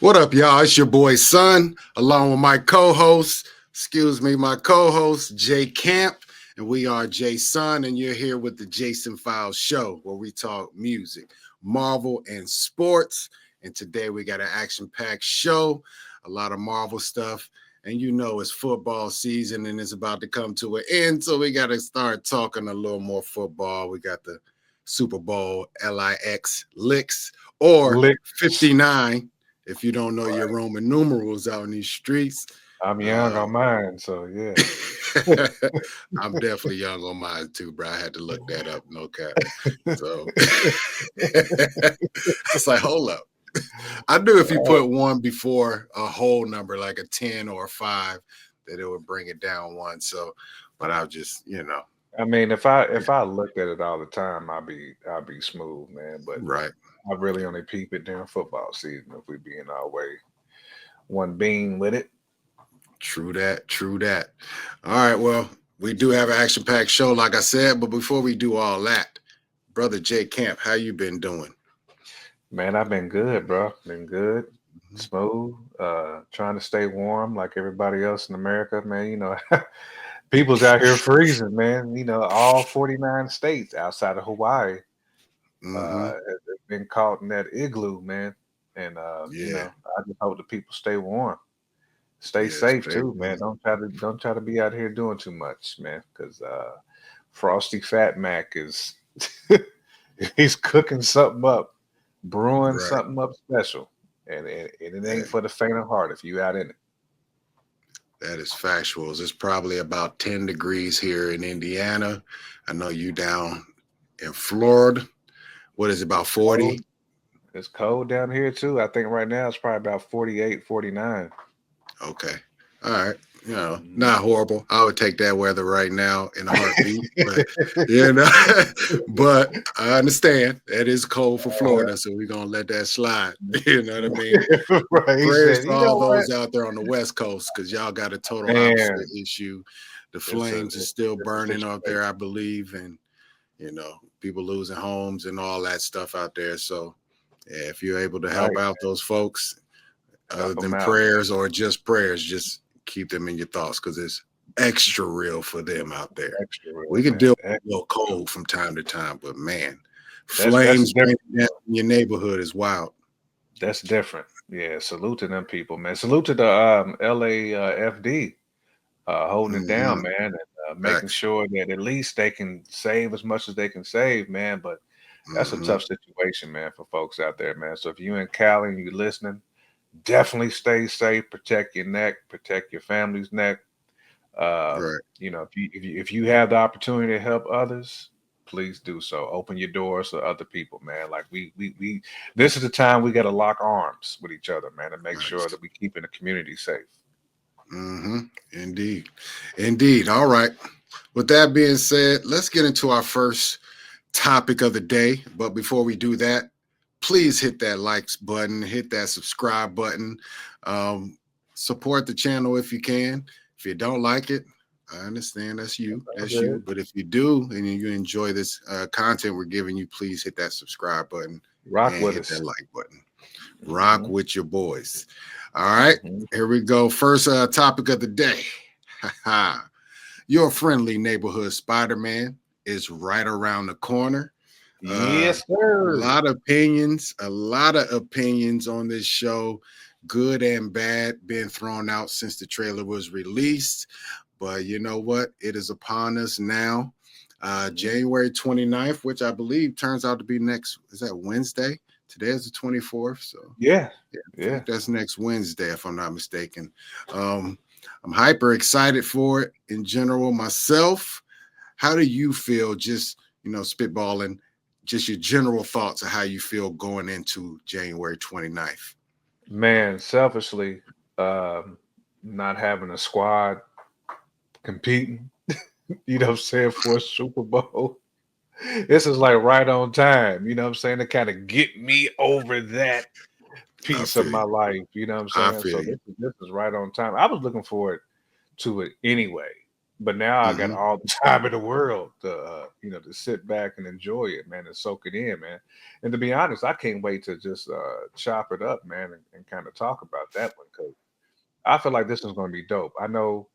What up, y'all? It's your boy Son, along with my co-host, my co-host Jay Camp, and we are Jay Son, and you're here with the Jason Files Show, where we talk music, Marvel, and sports. And today we got an action-packed show, a lot of Marvel stuff, and you know it's football season and it's about to come to an end, so we got to start talking a little more football. We got the Super Bowl LIX or Lick. 59. If you don't know your Roman numerals out in these streets. I'm young on mine, so yeah. I'm definitely young on mine too, bro. I had to look that up, no cap. So it's like, hold up. I knew if you put one before a whole number, like a 10 or a 5, that it would bring it down one. So, but I'll just, I mean, if I looked at it all the time, I'd be smooth, man. But right. I really only peep it during football season if we be in our way. One bean with it. True that. All right, well, we do have an action-packed show, like I said, but before we do all that, brother Jay Camp, how you been doing? Man, I've been good, bro. Been good, smooth. Trying to stay warm like everybody else in America, man. You know, people's out here freezing, man. You know, all 49 states outside of Hawaii have been caught in that igloo, man. And you know, I just hope the people stay warm. Stay safe too, man. Don't try to be out here doing too much, man. Because Frosty Fat Mac is he's cooking something up, brewing something up special, and it ain't for the faint of heart if you out in it. That is factual. It's probably about 10 degrees here in Indiana. I know you down in Florida. What is it, about 40? It's cold down here too. I think right now it's probably about 48, 49. Okay. All right. You know, not horrible. I would take that weather right now in a heartbeat. But I understand that is cold for Florida, so we're gonna let that slide. You know what I mean? Right. Prayers to all those out there on the West Coast, because y'all got a total opposite issue. The flames are still burning out there, I believe, and people losing homes and all that stuff out there. So yeah, if you're able to help out those folks, other than prayers or just prayers, just keep them in your thoughts, because it's extra real for them out there. We can deal with a little cold from time to time, but man, flames in your neighborhood is wild. That's different. Yeah, salute to them people, man. Salute to the LAFD holding it down, man, and making sure that at least they can save as much as they can save, man. But that's a tough situation, man, for folks out there, man. So if you're in Cali and you're listening, definitely stay safe, protect your neck, protect your family's neck. You know, if you have the opportunity to help others, please do so. Open your doors to other people, man. Like we this is the time we got to lock arms with each other, man, and make sure that we keeping the community safe. Indeed. All right. With that being said, let's get into our first topic of the day. But before we do that, please hit that likes button, hit that subscribe button. Support the channel if you can. If you don't like it, I understand. That's you. But if you do and you enjoy this content we're giving you, please hit that subscribe button. Rock with us. Hit that like button. Rock with your boys. All right. Here we go. First topic of the day. Your friendly neighborhood Spider-Man is right around the corner. Yes, sir. A lot of opinions on this show, good and bad, been thrown out since the trailer was released. But you know what? It is upon us now. January 29th, which I believe turns out to be is that Wednesday? Today is the 24th. So yeah. That's next Wednesday, if I'm not mistaken. I'm hyper excited for it in general myself. How do you feel, just, spitballing, just your general thoughts of how you feel going into January 29th? Man, selfishly, not having a squad competing, you know what I'm saying, for a Super Bowl. This is like right on time, you know what I'm saying, to kind of get me over that piece of my life, you know what I'm saying? So this is right on time. I was looking forward to it anyway, But now I got Hmm. all the time in the world to to sit back and enjoy it, man, and soak it in, man. And to be honest, I can't wait to just chop it up, man, and kind of talk about that one because I feel like this is going to be dope. I know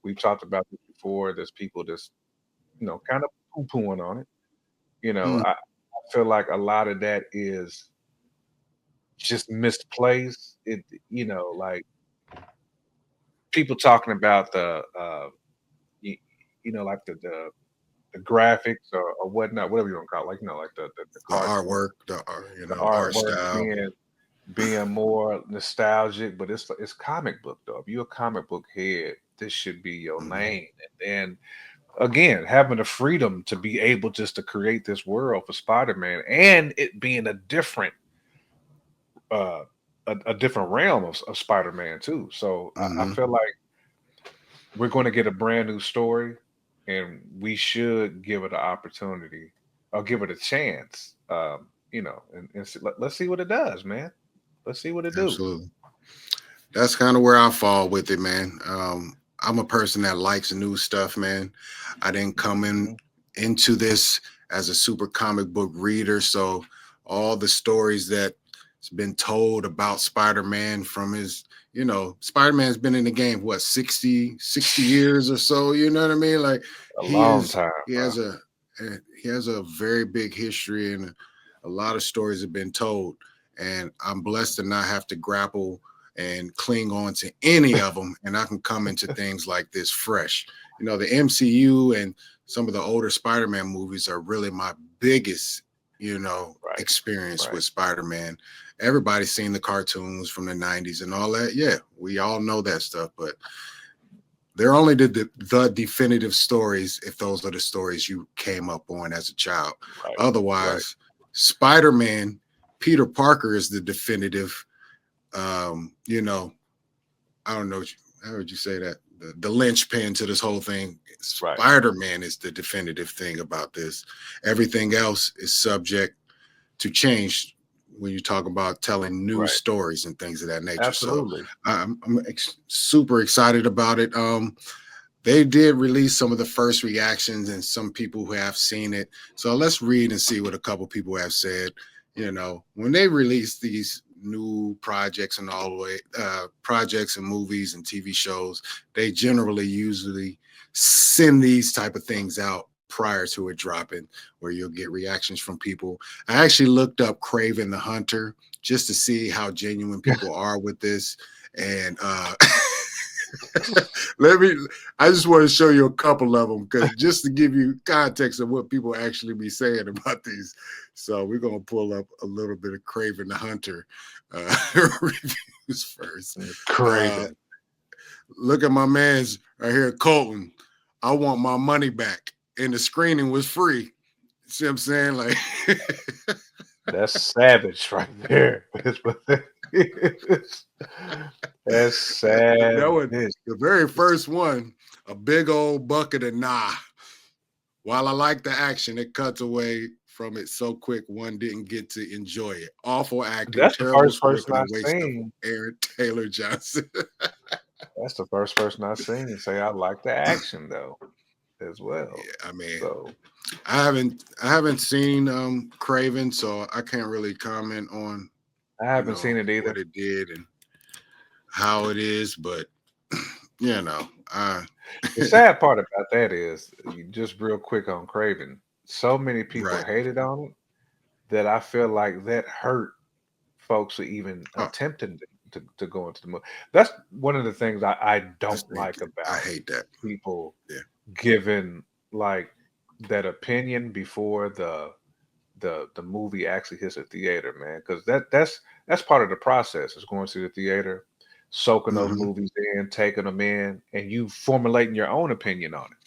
we've talked about this before. There's people that's kind of poo-pooing on it. I feel like a lot of that is just misplaced. Like people talking about you, like the graphics or whatnot, whatever you want to call it, like like the The cartoon, artwork, the the art artwork style. being more nostalgic, but it's comic book though. If you're a comic book head, this should be your Hmm. lane. And again, having the freedom to be able just to create this world for Spider-Man and it being uh a different realm of Spider-Man too. So I Hmm. feel like we're going to get a brand new story, and we should give it an opportunity or give it a chance. Let's see what it does, man. Let's see what it do. Absolutely. That's kind of where I fall with it, man. I'm a person that likes new stuff, man. I didn't come Mhm. into this as a super comic book reader, so all the stories that's been told about Spider-Man from his, Spider-Man's been in the game what 60 years or so, you know what I mean? Like A he long is time, he bro. has a he has a very big history and a lot of stories have been told, and I'm blessed to not have to grapple and cling on to any of them, and I can come into things like this fresh. The MCU and some of the older Spider-Man movies are really my biggest, Right, experience right. with Spider-Man. Everybody's seen the cartoons from the 90s and all that. Yeah, we all know that stuff, but they're only the definitive stories if those are the stories you came up on as a child. Right, right. Otherwise, Spider-Man, Peter Parker is the definitive, you know, I don't know how would you say that? The linchpin to this whole thing. Right, Spider-Man is the definitive thing about this. Everything else is subject to change when you talk about telling new right. stories and things of that nature. So Absolutely. I'm super excited about it. They did release some of the first reactions and some people who have seen it. So let's read and see what a couple people have said. When they release these new projects and all the way projects and movies and TV shows, they generally usually send these type of things out prior to it dropping, where you'll get reactions from people. I actually looked up Craven the Hunter just to see how genuine people are with this, and let me I just want to show you a couple of them because just to give you context of what people actually be saying about these. So we're gonna pull up a little bit of Craven the Hunter reviews first. Uh, Craven. Look at my man's right here, Colton. I want my money back, and the screening was free. See what I'm saying? Like That's savage right there. That's what that is. That's that savage. one, the very first one, a big old bucket of nah. While I like the action, it cuts away from it so quick one didn't get to enjoy it. Awful acting, That's the terrible first script, person and a I've waste of seen. Aaron Taylor Johnson. That's the first person I've seen say I like the action though as well. Yeah, I mean, So I haven't seen Craven, so I can't really comment on I haven't seen it either. what it did and how it is, but you know, I The sad part about that is, just real quick on Craven, so many people right. hated on it that I feel like that hurt folks who even Oh, attempted to go into the movie. That's one of the things I that's don't like I about hate that. people Yeah. giving like that opinion before the movie actually hits a theater, man. Because that's part of the process is going to the theater, soaking those Hmm. movies in, taking them in, and you formulating your own opinion on it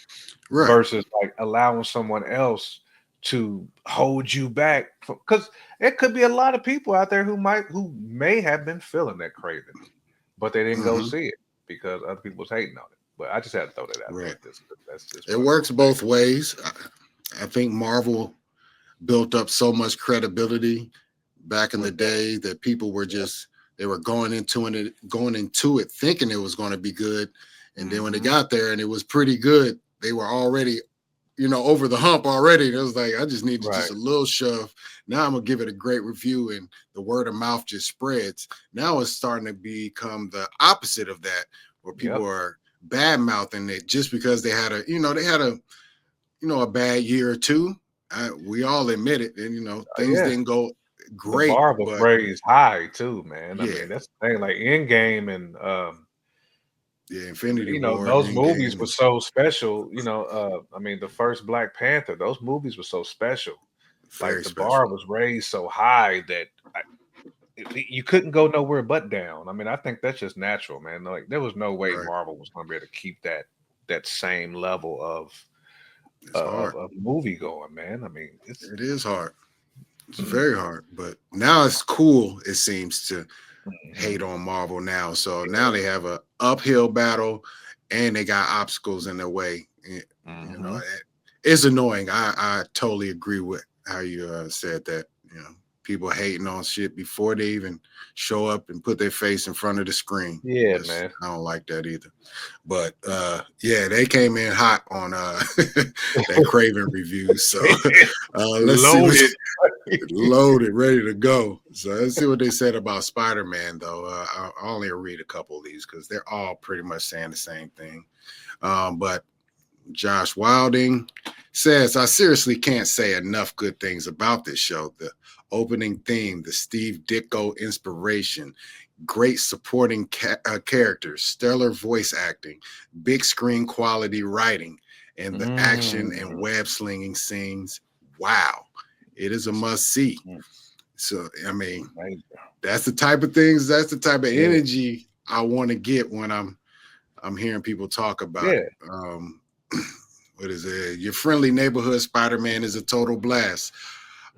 Right. versus like allowing someone else to hold you back because it could be a lot of people out there who may have been feeling that craving, but they didn't go Hmm. see it because other people was hating on it. But I just had to throw that out Right. there. That's just It my works little thing. both ways. I think Marvel built up so much credibility back in the With that, day that people were yeah. just they were going into it thinking it was going to be good, and then when they Hmm. got there and it was pretty good, they were already, over the hump already. It was like, I just needed Right. just a little shove. Now I'm gonna give it a great review, and the word of mouth just spreads. Now it's starting to become the opposite of that, where people are bad mouthing it just because they had a bad year or two. We all admit it, and things didn't go The great, bar was but raised high too, man. I yeah, mean, that's the thing. Like Endgame and Infinity War, those movies Endgame, were so special. I mean, the first Black Panther, those movies were so special. Like very the bar special. was raised so high that you couldn't go nowhere but down. I mean, I think that's just natural, man. Like there was no way Right, Marvel was going to be able to keep that same level it's hard. of movie going, man. I mean, it's It is hard. It's very hard, but now it's cool. It seems to hate Mhm. on Marvel now. So now Yeah. they have a uphill battle, and they got obstacles in their way. You know, Mhm. it's annoying. I totally agree with how you said that. People hating on shit before they even show up and put their face in front of the screen. Yeah, man. I don't like that either. But yeah, they came in hot on that Craven review. So let's see what Loaded. loaded, ready to go. So let's see what they said about Spider-Man, though. I'll only read a couple of these because they're all pretty much saying the same thing. But Josh Wilding says, I seriously can't say enough good things about this show. The opening theme, the Steve Ditko inspiration, great supporting characters, stellar voice acting, big screen quality writing, and the action and Mm. web slinging scenes. Wow. It is a must see. So, I mean, that's the type of things, that's the type of Yeah. energy I want to get when I'm hearing people talk about Yeah. it. What is it? Your Friendly Neighborhood Spider-Man is a total blast.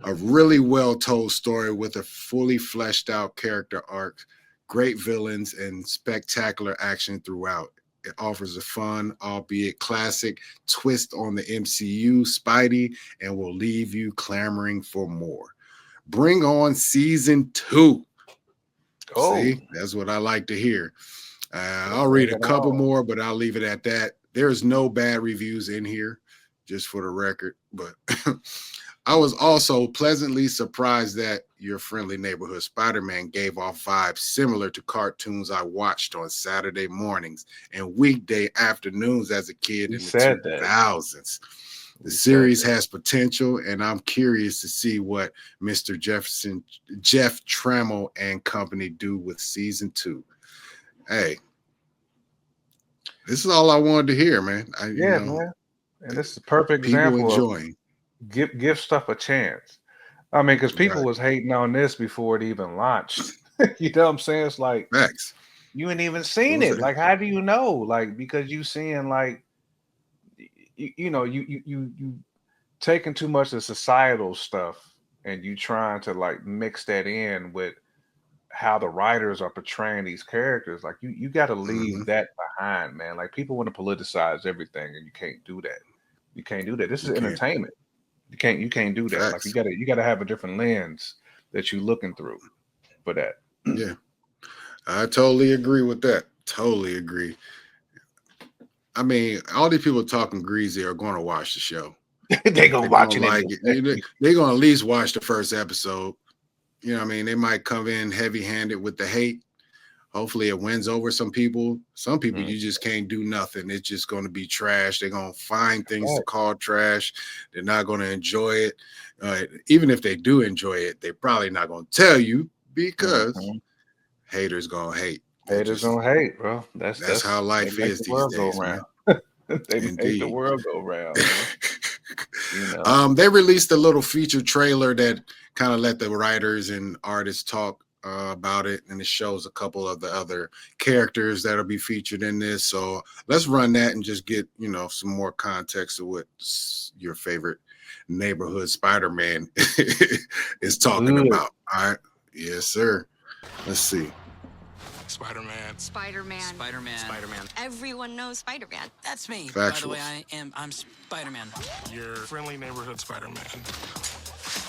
A really well told story with a fully fleshed out character arc, great villains, and spectacular action throughout. It offers a fun, albeit classic, twist on the MCU Spidey and will leave you clamoring for more. Bring on season 2. Oh, See, that's what I like to hear. I'll read bring a it couple on. more, but I'll leave it at that. There's no bad reviews in here, just for the record. But I was also pleasantly surprised that Your Friendly Neighborhood Spider-Man gave off vibes similar to cartoons I watched on Saturday mornings and weekday afternoons as a kid We in the said that. 2000s. The We said series that. has potential, and I'm curious to see what Mr. Jeff Trammell and company do with season 2. Hey, this is all I wanted to hear, man. Yeah, man. And this is a perfect People example of enjoying. give stuff a chance. I mean, because people Right. was hating on this before it even launched. You know what I'm saying? It's like Facts. you ain't even What seen was it. it? Like, how do you know? Like, because you seeing like you taking too much of societal stuff and you trying to like mix that in with how the writers are portraying these characters. Like you got to leave Mm-hmm. that behind, man. Like people want to politicize everything, and you can't do that. You can't do that. This is You can't. entertainment. You can't do that. Like Facts. you gotta have a different lens that you're looking through for that. Yeah. I totally agree with that. Totally agree. I mean, all these people talking greasy are going to watch the show. They If gonna they watch don't it like anyway. it, they're going to at least watch the first episode. You know what I mean? They might come in heavy handed with the hate. Hopefully it wins over some people. Some people Mm, you just can't do nothing. It's just going to be trash. They're going to find things to right. call trash. They're not going to enjoy it. Even if they do enjoy it, they're probably not going to tell you because Mhm. haters going to hate. It Haters just gonna hate, bro. that's how They life make is the these world go days, round. man. They make the Indeed. world go round, man. You know. They released a little feature trailer that kind of let the writers and artists talk about it, and it shows a couple of the other characters that'll be featured in this. So let's run that and just get some more context of what your favorite neighborhood Spider-Man is Let's talking do it. about. All right, yes, sir. Let's see. Spider-Man. Spider-Man. Spider-Man. Spider-Man. Everyone knows Spider-Man. That's me. By the way, Factuals. I'm Spider-Man. Your Friendly Neighborhood Spider-Man.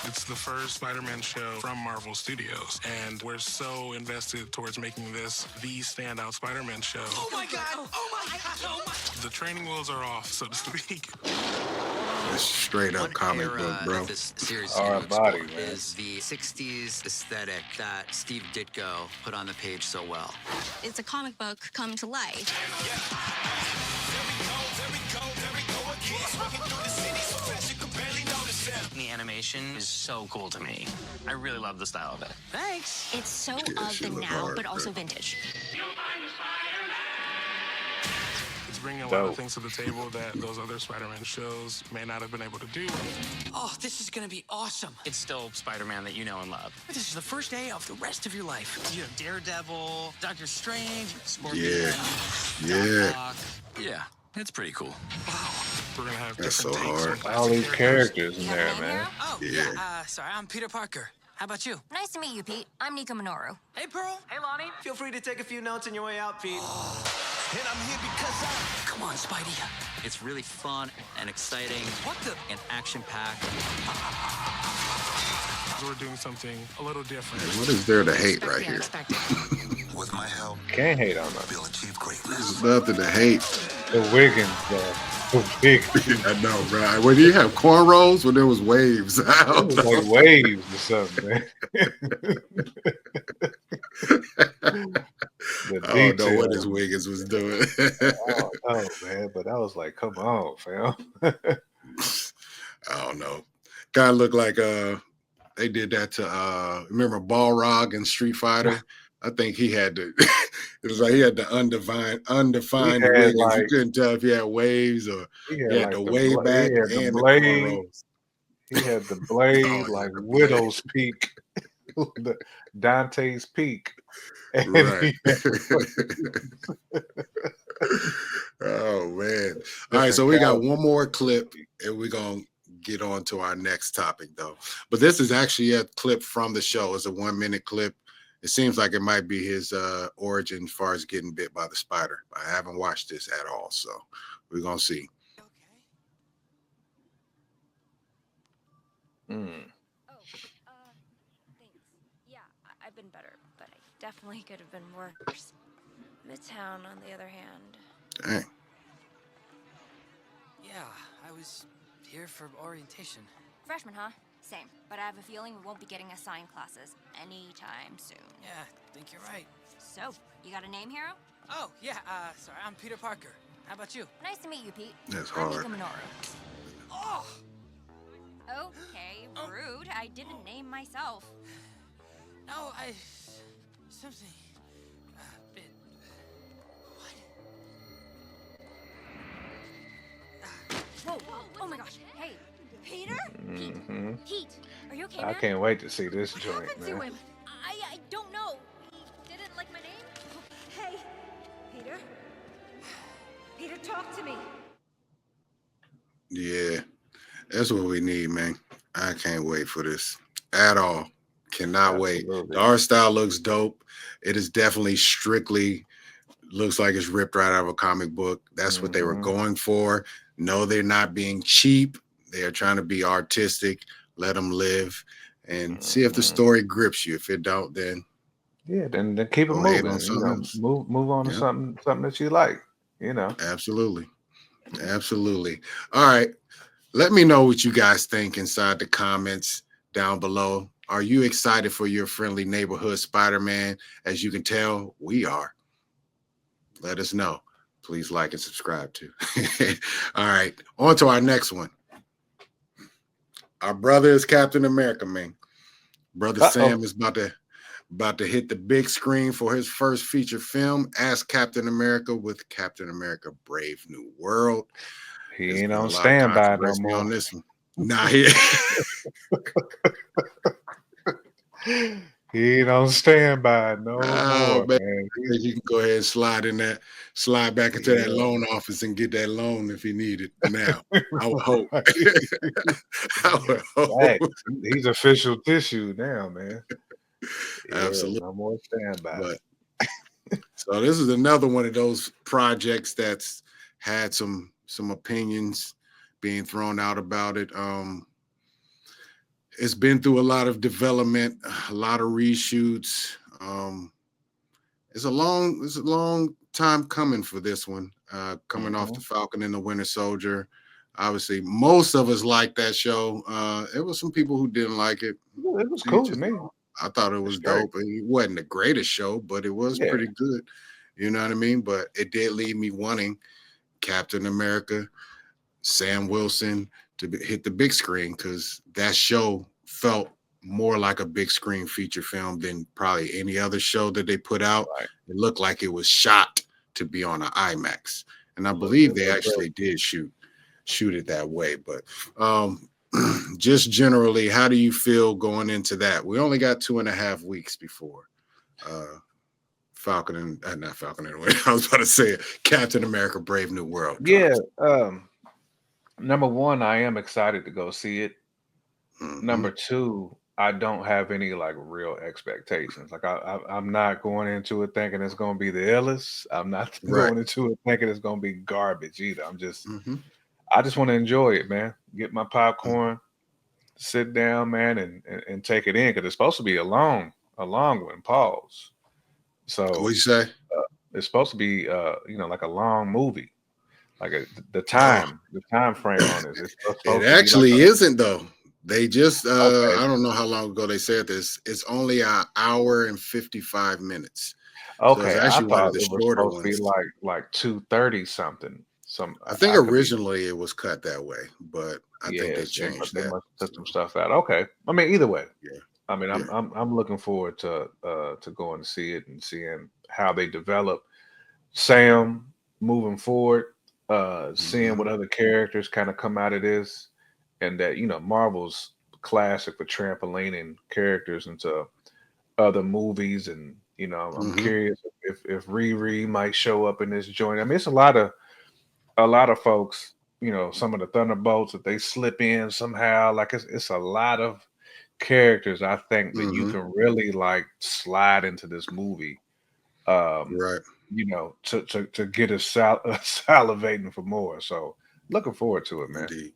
It's the first Spider-Man show from Marvel Studios, and we're so invested towards making this the standout Spider-Man show. Oh my god! Oh my god! Oh my! The training wheels are off, so to speak. It's straight up One comic era book, bro. that this series is Our going to explore body, man. is the 60s aesthetic that Steve Ditko put on the page so well. It's a comic book come to life. The animation is so cool to me. I really love the style of it. Thanks. It's so Yeah, of she the look now, hard, but also bro. vintage. It's bringing a lot Dope. of things to the table that those other Spider-Man shows may not have been able to do. Oh, this is gonna be awesome. It's still Spider-Man that you know and love. This is the first day of the rest of your life. You have Daredevil, Doctor Strange, Scorpion, Yeah. Doc Ock. Yeah, it's pretty cool. We're gonna have That's different so takes on hard. classic All these characters in You have a there, name, man. Hero? Oh, Yeah. sorry, I'm Peter Parker. How about you? Nice to meet you, Pete. I'm Nika Minoru. Hey, Pearl. Hey, Lonnie. Feel free to take a few notes on your way out, Pete. And I'm here because Come on, Spidey. It's really fun and exciting What the? and action-packed. We're doing something a little different. What is there to hate Expect right the here? unexpected. With my help, Can't hate on them. we'll achieve greatness. There's nothing to hate. The Wiggins, though. The Wiggins. I know, bro. When you have cornrows, when there was waves It out. was like waves or something, man. The I don't know detail. what his Wiggins was doing. Oh, no, man. But I was like, come on, fam. I don't know. Kind of looked like they did that to remember Balrog in Street Fighter? I think he had to it was like he had the undefined He had, Wiggins. You like- couldn't tell if he had waves or He he had the the wave bla- back he had the and the blade. cornrows. He had the blade Oh, like yeah, the Widow's Peak, the Dante's Peak. And Right. he had Oh man. All right, so we got one more clip and we're gonna get on to our next topic though. But this is actually a clip from the show. It's a 1 minute clip. It seems like it might be his origin as far as getting bit by the spider. I haven't watched this at all, so we're gonna see. Mm. Oh, thanks. Yeah, I've been better, but I definitely could have been worse. Midtown, on the other hand. Dang. Yeah, I was here for orientation. Freshman, huh? Same. But I have a feeling we won't be getting assigned classes anytime soon. Yeah, I think you're right. So, you got a name, Hero? Oh, yeah, sorry, I'm Peter Parker. How about you? Nice to meet you, Pete. That's I'm hard. Nika Minoru. Oh! Okay, rude. I didn't name myself. No, something... bit... Whoa, oh my gosh. Hey, Peter? Mhm. Pete, are you okay, I man? can't wait to see this What joint, happened to man. him? I don't know. He didn't like my name? Hey, Peter? Peter, talk to me. Yeah, that's what we need, man. I can't wait for this at all. Cannot wait. Absolutely. The art style looks dope. It is definitely strictly looks like it's ripped right out of a comic book. That's what they were Mhm. going for. No, they're not being cheap. They are trying to be artistic. Let them live and see if the Mhm. story grips you. If it don't, then Yeah, then keep it Go ahead moving. on You something know, else. move on to Yeah. something that you like. You know. absolutely. Absolutely. All right. Let me know what you guys think inside the comments down below. Are you excited for your friendly neighborhood Spider-Man? As you can tell, we are. Let us know. Please like and subscribe too. All right. On to our next one. Our brother is Captain America, man. Brother Uh-oh. Sam is about to hit the big screen for his first feature film as Captain America with Captain America Brave New World. He There's ain't been a on lot of standby no controversy more. on this one. Nah, he He ain't on standby no Oh, more, man. man. You can go ahead and slide back into that Yeah. loan office and get that loan if you need it now. I would hope. Right. I would hope. Facts. He's official tissue now, man. Yeah, Absolutely. no more standby. But so this is another one of those projects that's had some opinions being thrown out about it. It's been through a lot of development, a lot of reshoots. It's a long time coming for this one. coming off the Falcon and the Winter Soldier. Obviously, most of us liked that show. There was some people who didn't like it. It was cool to me. I thought it was dope. It wasn't the greatest show, but it was pretty good. You know what I mean? But it did leave me wanting Captain America, Sam Wilson to hit the big screen, because that show felt more like a big screen feature film than probably any other show that they put out. Right. It looked like it was shot to be on an IMAX, and I believe they actually did shoot it that way. But just generally, how do you feel going into that? We only got 2.5 weeks before Falcon and not Falcon and I was about to say Captain America: Brave New World. Yeah. Number one, I am excited to go see it. Number two, I don't have any like real expectations. Like I'm not going into it thinking it's going to be the illest. I'm not going into it thinking it's going to be garbage either. I'm just, I just want to enjoy it, man. Get my popcorn, sit down, man, and take it in, because it's supposed to be a long one. Pause. So what you say? It's supposed to be, like a long movie. Like the time frame on it. It actually isn't though. They just I don't know how long ago they said this. It's only an hour and 55 minutes. Okay, so it's actually I one of the shorter ones. Be like 2:30 something. I think originally it was cut that way, but I think they changed that. They must have took some stuff out. Okay, I mean either way. Yeah. I mean I'm looking forward to going to see it and seeing how they develop Sam moving forward. Seeing what other characters kind of come out of this, and that Marvel's classic for trampolining characters into other movies, and I'm curious if Riri might show up in this joint. I mean, it's a lot of folks, some of the Thunderbolts that they slip in somehow. Like it's a lot of characters I think that you can really like slide into this movie. Right. To get us salivating for more. So looking forward to it, man. Indeed.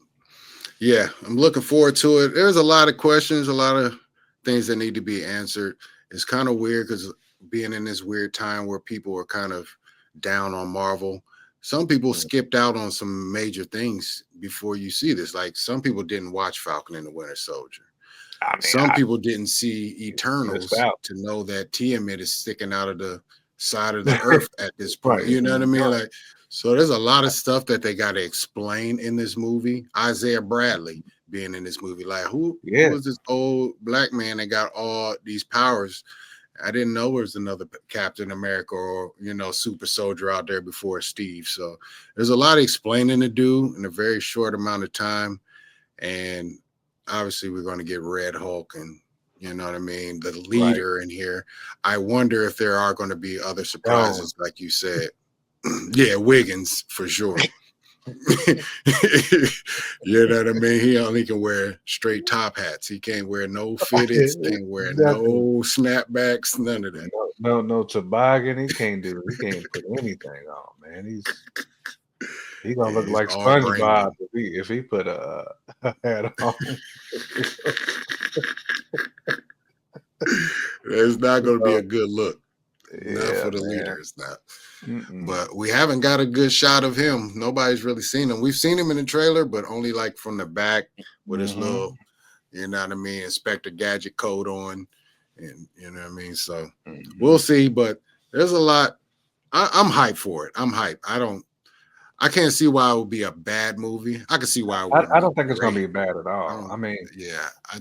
Yeah, I'm looking forward to it. There's a lot of questions, a lot of things that need to be answered. It's kind of weird because being in this weird time where people are kind of down on Marvel, some people skipped out on some major things before you see this. Like some people didn't watch Falcon and the Winter Soldier. Some people didn't see Eternals to know that Tiamat is sticking out of the side of the earth at this point. You know what I mean? Like, so there's a lot of stuff that they got to explain in this movie. Isaiah Bradley being in this movie, like who was this old black man that got all these powers? I didn't know there was another Captain America or super soldier out there before Steve. So there's a lot of explaining to do in a very short amount of time, and obviously we're going to get Red Hulk and you know what I mean, the leader in here. I wonder if there are going to be other surprises, like you said. Yeah, Wiggins for sure. You know what I mean? He only can wear straight top hats. He can't wear no fitteds, can't wear no snapbacks, none of that. No toboggan. He can't put anything on, man. He's gonna look like SpongeBob if he put a hat on. It's not going to be a good look. Not for the leader, it's not. But we haven't got a good shot of him. Nobody's really seen him. We've seen him in the trailer, but only like from the back with his little, you know what I mean, Inspector Gadget coat on. And you know what I mean? So we'll see. But there's a lot. I'm hyped for it. I'm hyped. I can't see why it would be a bad movie. I can see why it would. I don't think it's going to be bad at all. I mean,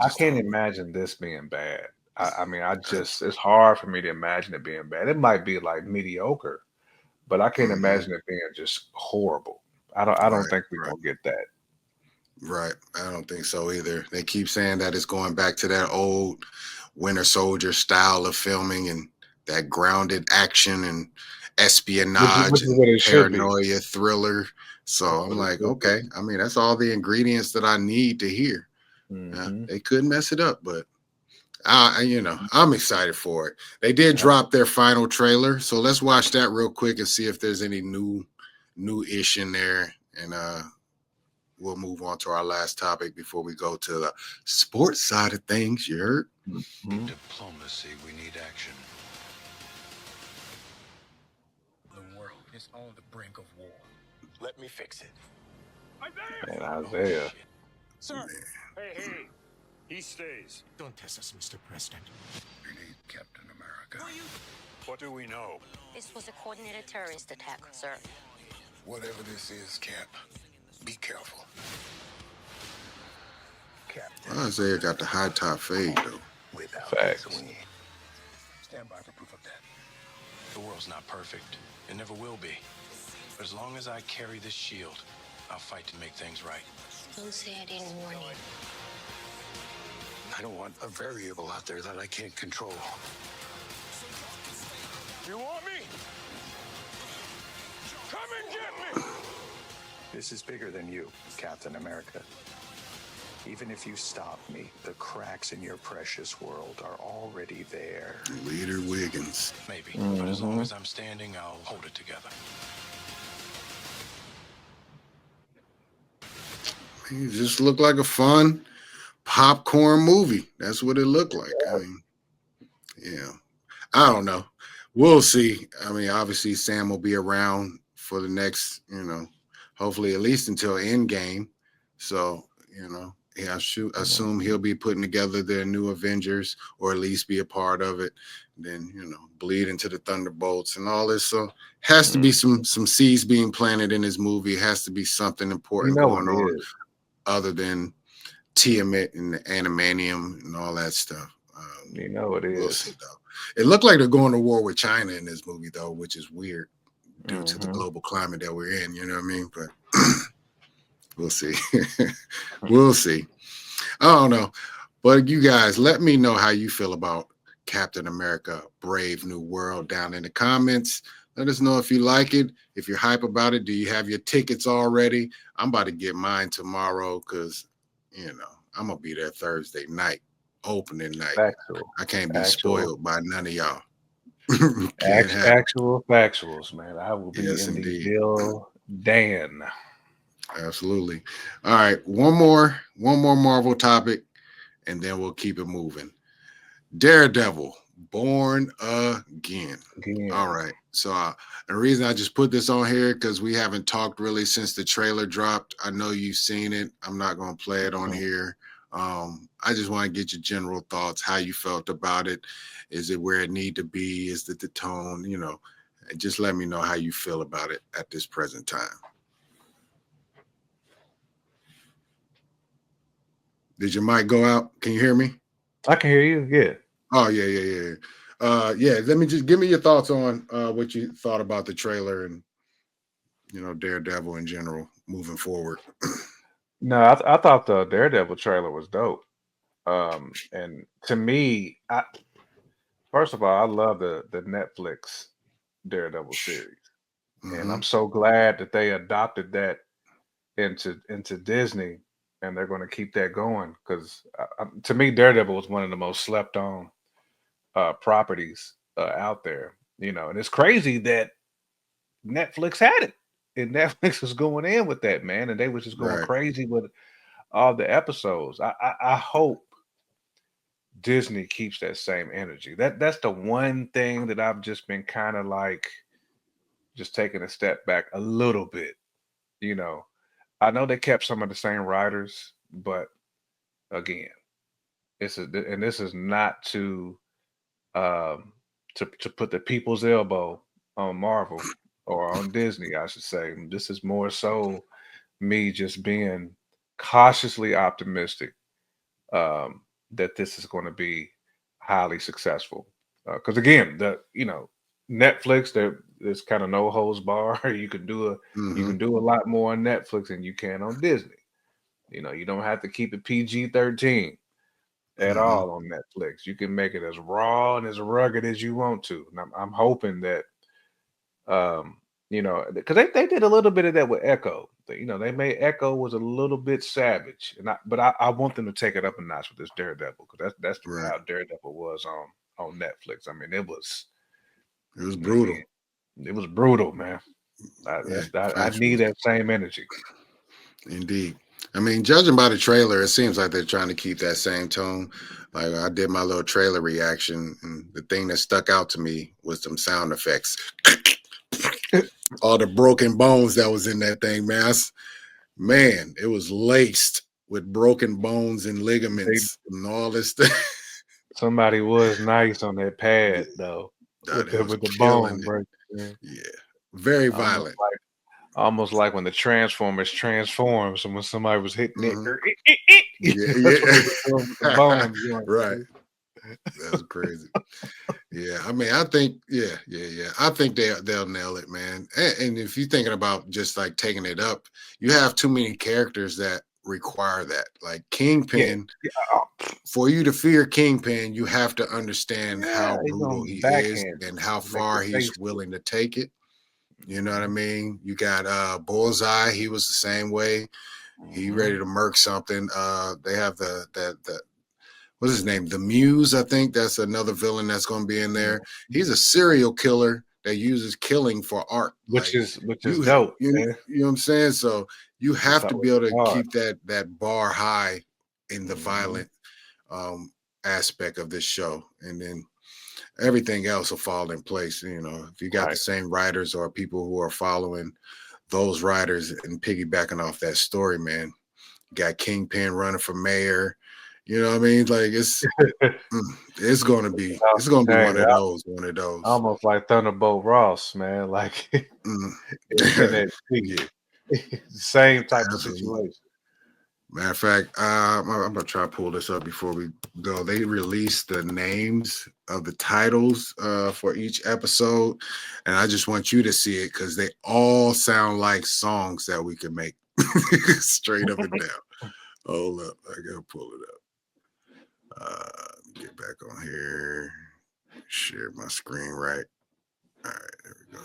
I can't imagine this being bad. I mean, it's hard for me to imagine it being bad. It might be like mediocre, but I can't imagine it being just horrible. I don't think we're going to get that. Right. I don't think so either. They keep saying that it's going back to that old Winter Soldier style of filming and that grounded action and espionage and paranoia thriller. So I'm like, okay. I mean, that's all the ingredients that I need to hear. They could mess it up, but I'm excited for it. They did drop their final trailer, so let's watch that real quick and see if there's any new-ish in there, and we'll move on to our last topic before we go to the sports side of things. You heard? Diplomacy, we need action. is on the brink of war. Let me fix it. And Isaiah. Sir. Hey. He stays. Don't test us, Mr. President. We need Captain America. What do we know? This was a coordinated terrorist attack, sir. Whatever this is, Cap, be careful. Captain. Isaiah got the high top fade though. Without Facts. his wing. Stand by for proof of that. The world's not perfect. It never will be. But as long as I carry this shield, I'll fight to make things right. Don't say I didn't warn you. I don't want a variable out there that I can't control. You want me? Come and get me! This is bigger than you, Captain America. Even if you stop me, the cracks in your precious world are already there. Leader Wiggins. Maybe. But as long as I'm standing, I'll hold it together. It just looked like a fun popcorn movie. That's what it looked like. I mean, yeah. I don't know. We'll see. I mean, obviously Sam will be around for the next, hopefully at least until Endgame. So, I assume he'll be putting together their new Avengers, or at least be a part of it. Then, bleed into the Thunderbolts and all this. So has to be some seeds being planted in this movie. It has to be something important going on other than Tiamat and the Animanium and all that stuff. It is. We'll see, though. It looked like they're going to war with China in this movie, though, which is weird due to the global climate that we're in. You know what I mean? But we'll see. We'll see. I don't know. But you guys, let me know how you feel about Captain America Brave New World down in the comments. Let us know if you like it, if you're hype about it. Do you have your tickets already? I'm about to get mine tomorrow because, I'm going to be there Thursday night, opening night. Factual. I can't be spoiled by none of y'all. Actual factuals, man. I will be in indeed. the building. Absolutely. All right. One more Marvel topic, and then we'll keep it moving. Daredevil Born Again. All right. So the reason I just put this on here because we haven't talked really since the trailer dropped. I know you've seen it. I'm not going to play it on here. I just want to get your general thoughts, how you felt about it. Is it where it need to be? Is it the tone? Just let me know how you feel about it at this present time. Did your mic go out? Can you hear me? I can hear you. Yeah. Oh, yeah. Let me just give me your thoughts on what you thought about the trailer and, Daredevil in general moving forward. No, I thought the Daredevil trailer was dope. And to me, first of all, I love the Netflix Daredevil series. And I'm so glad that they adopted that into Disney, and they're going to keep that going because to me, Daredevil was one of the most slept on properties out there. And it's crazy that Netflix had it, and Netflix was going in with that, man, and they was just going crazy with all the episodes. I hope Disney keeps that same energy. That's the one thing that I've just been kind of like just taking a step back a little bit. I know they kept some of the same writers, but again, this is not to put the people's elbow on Marvel or on Disney, I should say. This is more so me just being cautiously optimistic that this is going to be highly successful. Because again, Netflix, there's kind of no holds bar. You can do a lot more on Netflix than you can on Disney. You don't have to keep it PG-13 at all on Netflix. You can make it as raw and as rugged as you want to. And I'm hoping that, because they did a little bit of that with Echo. They made Echo was a little bit savage, but I want them to take it up a notch with this Daredevil because that's how Daredevil was on Netflix. I mean, it was brutal. It was brutal, man. I need that same energy. Indeed. I mean, judging by the trailer, it seems like they're trying to keep that same tone. Like I did my little trailer reaction, and the thing that stuck out to me was some sound effects. all the broken bones that was in that thing, man. Man, it was laced with broken bones and ligaments and all this stuff. Somebody was nice on that pad though, with the bone break. Yeah, very violent. Almost like when the Transformers transforms, and when somebody was hitting it, the bone, right? That's crazy. Yeah, I mean, I think, I think they'll nail it, man. And if you're thinking about just like taking it up, you have too many characters that require that. Like Kingpin, for you to fear Kingpin, you have to understand how brutal he is and how far he's willing to take it. You know what I mean? You got Bullseye. He was the same way. He ready to murk something. They have the what's his name? The Muse, I think that's another villain that's going to be in there. He's a serial killer that uses killing for art, which is dope. You know what I'm saying? So you have to be able to keep that bar high in the violent aspect of this show, and then everything else will fall in place. You know, if you got the same writers or people who are following those writers and piggybacking off that story, man. You got Kingpin running for mayor. You know what I mean? Like it's gonna be one of those. Almost like Thunderbolt Ross, man. Like same type of situation. Matter of fact, I'm gonna try to pull this up before we go. They released the names of the titles for each episode, and I just want you to see it because they all sound like songs that we can make straight up and down. Hold up, I gotta pull it up. Get back on here. Share my screen right. All right, there we go.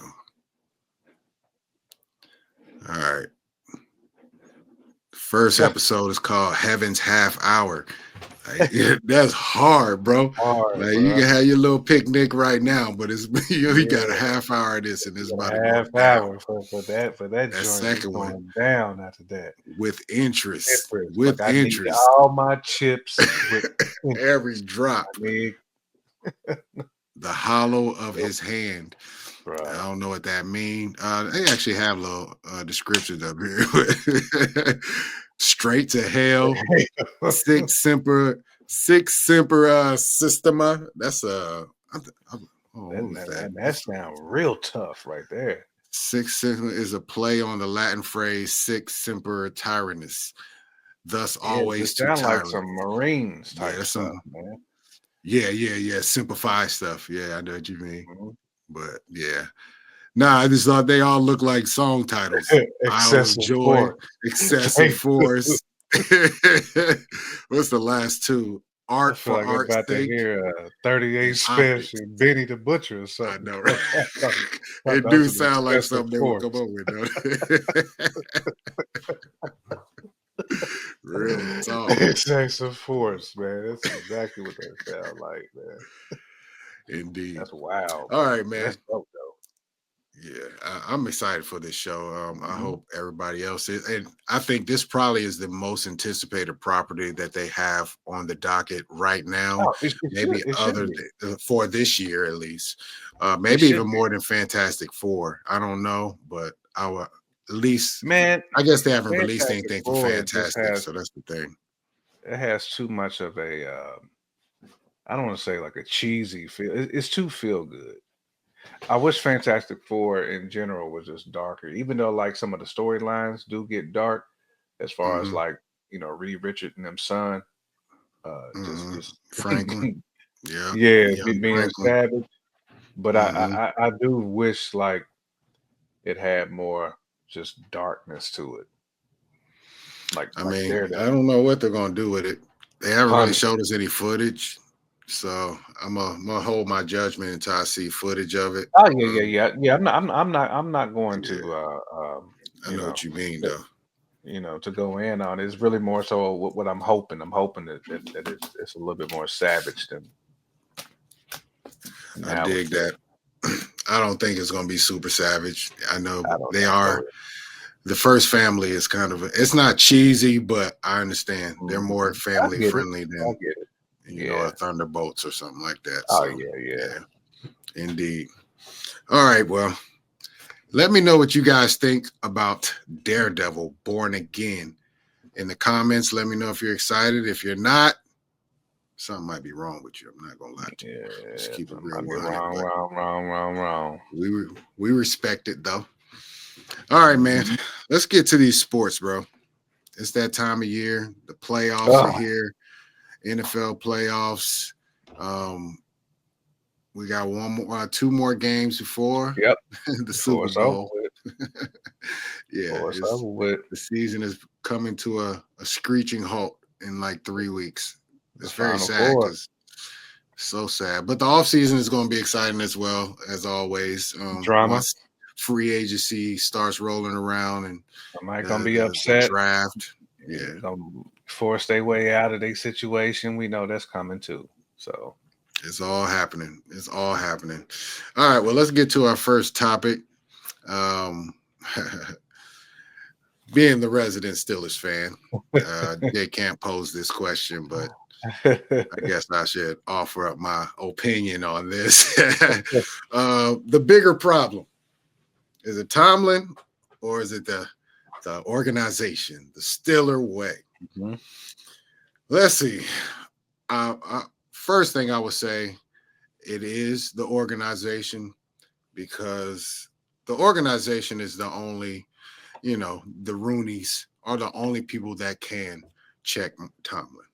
All right. First episode is called Heaven's Half Hour. Like, that's hard, bro. Like, you can have your little picnic right now, but it's you got a half hour of this, and it's about a half hour for that joint second one down after that with interest. With like interest, all my chips with every drop. The hollow of his hand. Right. I don't know what that means. They actually have little descriptions up here. Straight to hell. Six Semper Systema. That's that sounds real tough right there. Six Sigma is a play on the Latin phrase Six Semper Tyrannis. Thus always to sound tyrant. Like some Marines type stuff, man. Yeah. Simplified stuff. Yeah, I know what you mean. But yeah. Nah, I just thought they all look like song titles. Excessive Force. Excessive Force. What's the last two? Art for like Art's about sake. To hear 38 Special and Benny the Butcher or something. I know, right? It do sound like something they would come up with, though. Real talk. Excessive Force, man. That's exactly what they sound like, man. Indeed. That's wild. All right, man. That's dope, though. Yeah, I'm excited for this show. I hope everybody else is. And I think this probably is the most anticipated property that they have on the docket right now. Maybe for this year, at least. Maybe even more than Fantastic Four. I don't know, but I will at least. Man, I guess they haven't released anything for Fantastic, so that's the thing. It has too much of a, I don't want to say like a cheesy feel. It's too feel good. I wish Fantastic Four in general was just darker, even though like some of the storylines do get dark as far as like, you know, Reed Richards and them son, just Franklin. being savage. But I do wish like it had more just darkness to it. Like I mean, Daredevil. I don't know what they're gonna do with it. They haven't really showed us any footage. So I'm gonna hold my judgment until I see footage of it. Oh yeah. I'm not going to. I know what you mean, though. You know, to go in on it. It's really more so what I'm hoping. I'm hoping that it's a little bit more savage than. I dig that. I don't think it's gonna be super savage. I know they are. The first family is kind of it's not cheesy, but I understand they're more family friendly than. You know, Thunderbolts or something like that. Oh, so, yeah. Indeed. All right, well, Let me know what you guys think about Daredevil Born Again in the comments. Let me know if you're excited. If you're not, something might be wrong with you. I'm not gonna lie to you. Yeah, Just keep it real. Wrong. We respect it though. All right, man. Let's get to these sports, bro. It's that time of year. The playoffs are here. NFL playoffs. We got two more games before the Super Bowl. Yeah, the season is coming to a screeching halt in like 3 weeks. It's very sad because so sad. But the offseason is going to be exciting as well, as always. Drama. Once free agency starts rolling around and am I going to be upset? The draft. Yeah. Force their way out of their situation. We know that's coming too. So it's all happening. It's all happening. All right. Well, let's get to our first topic. Being the resident Steelers fan, they can't pose this question, but I guess I should offer up my opinion on this. The bigger problem, is it Tomlin or is it the organization, the Steeler way? Mm-hmm. Let's see. First thing I would say, it is the organization, because the organization is the only, the Rooneys are the only people that can check Tomlin.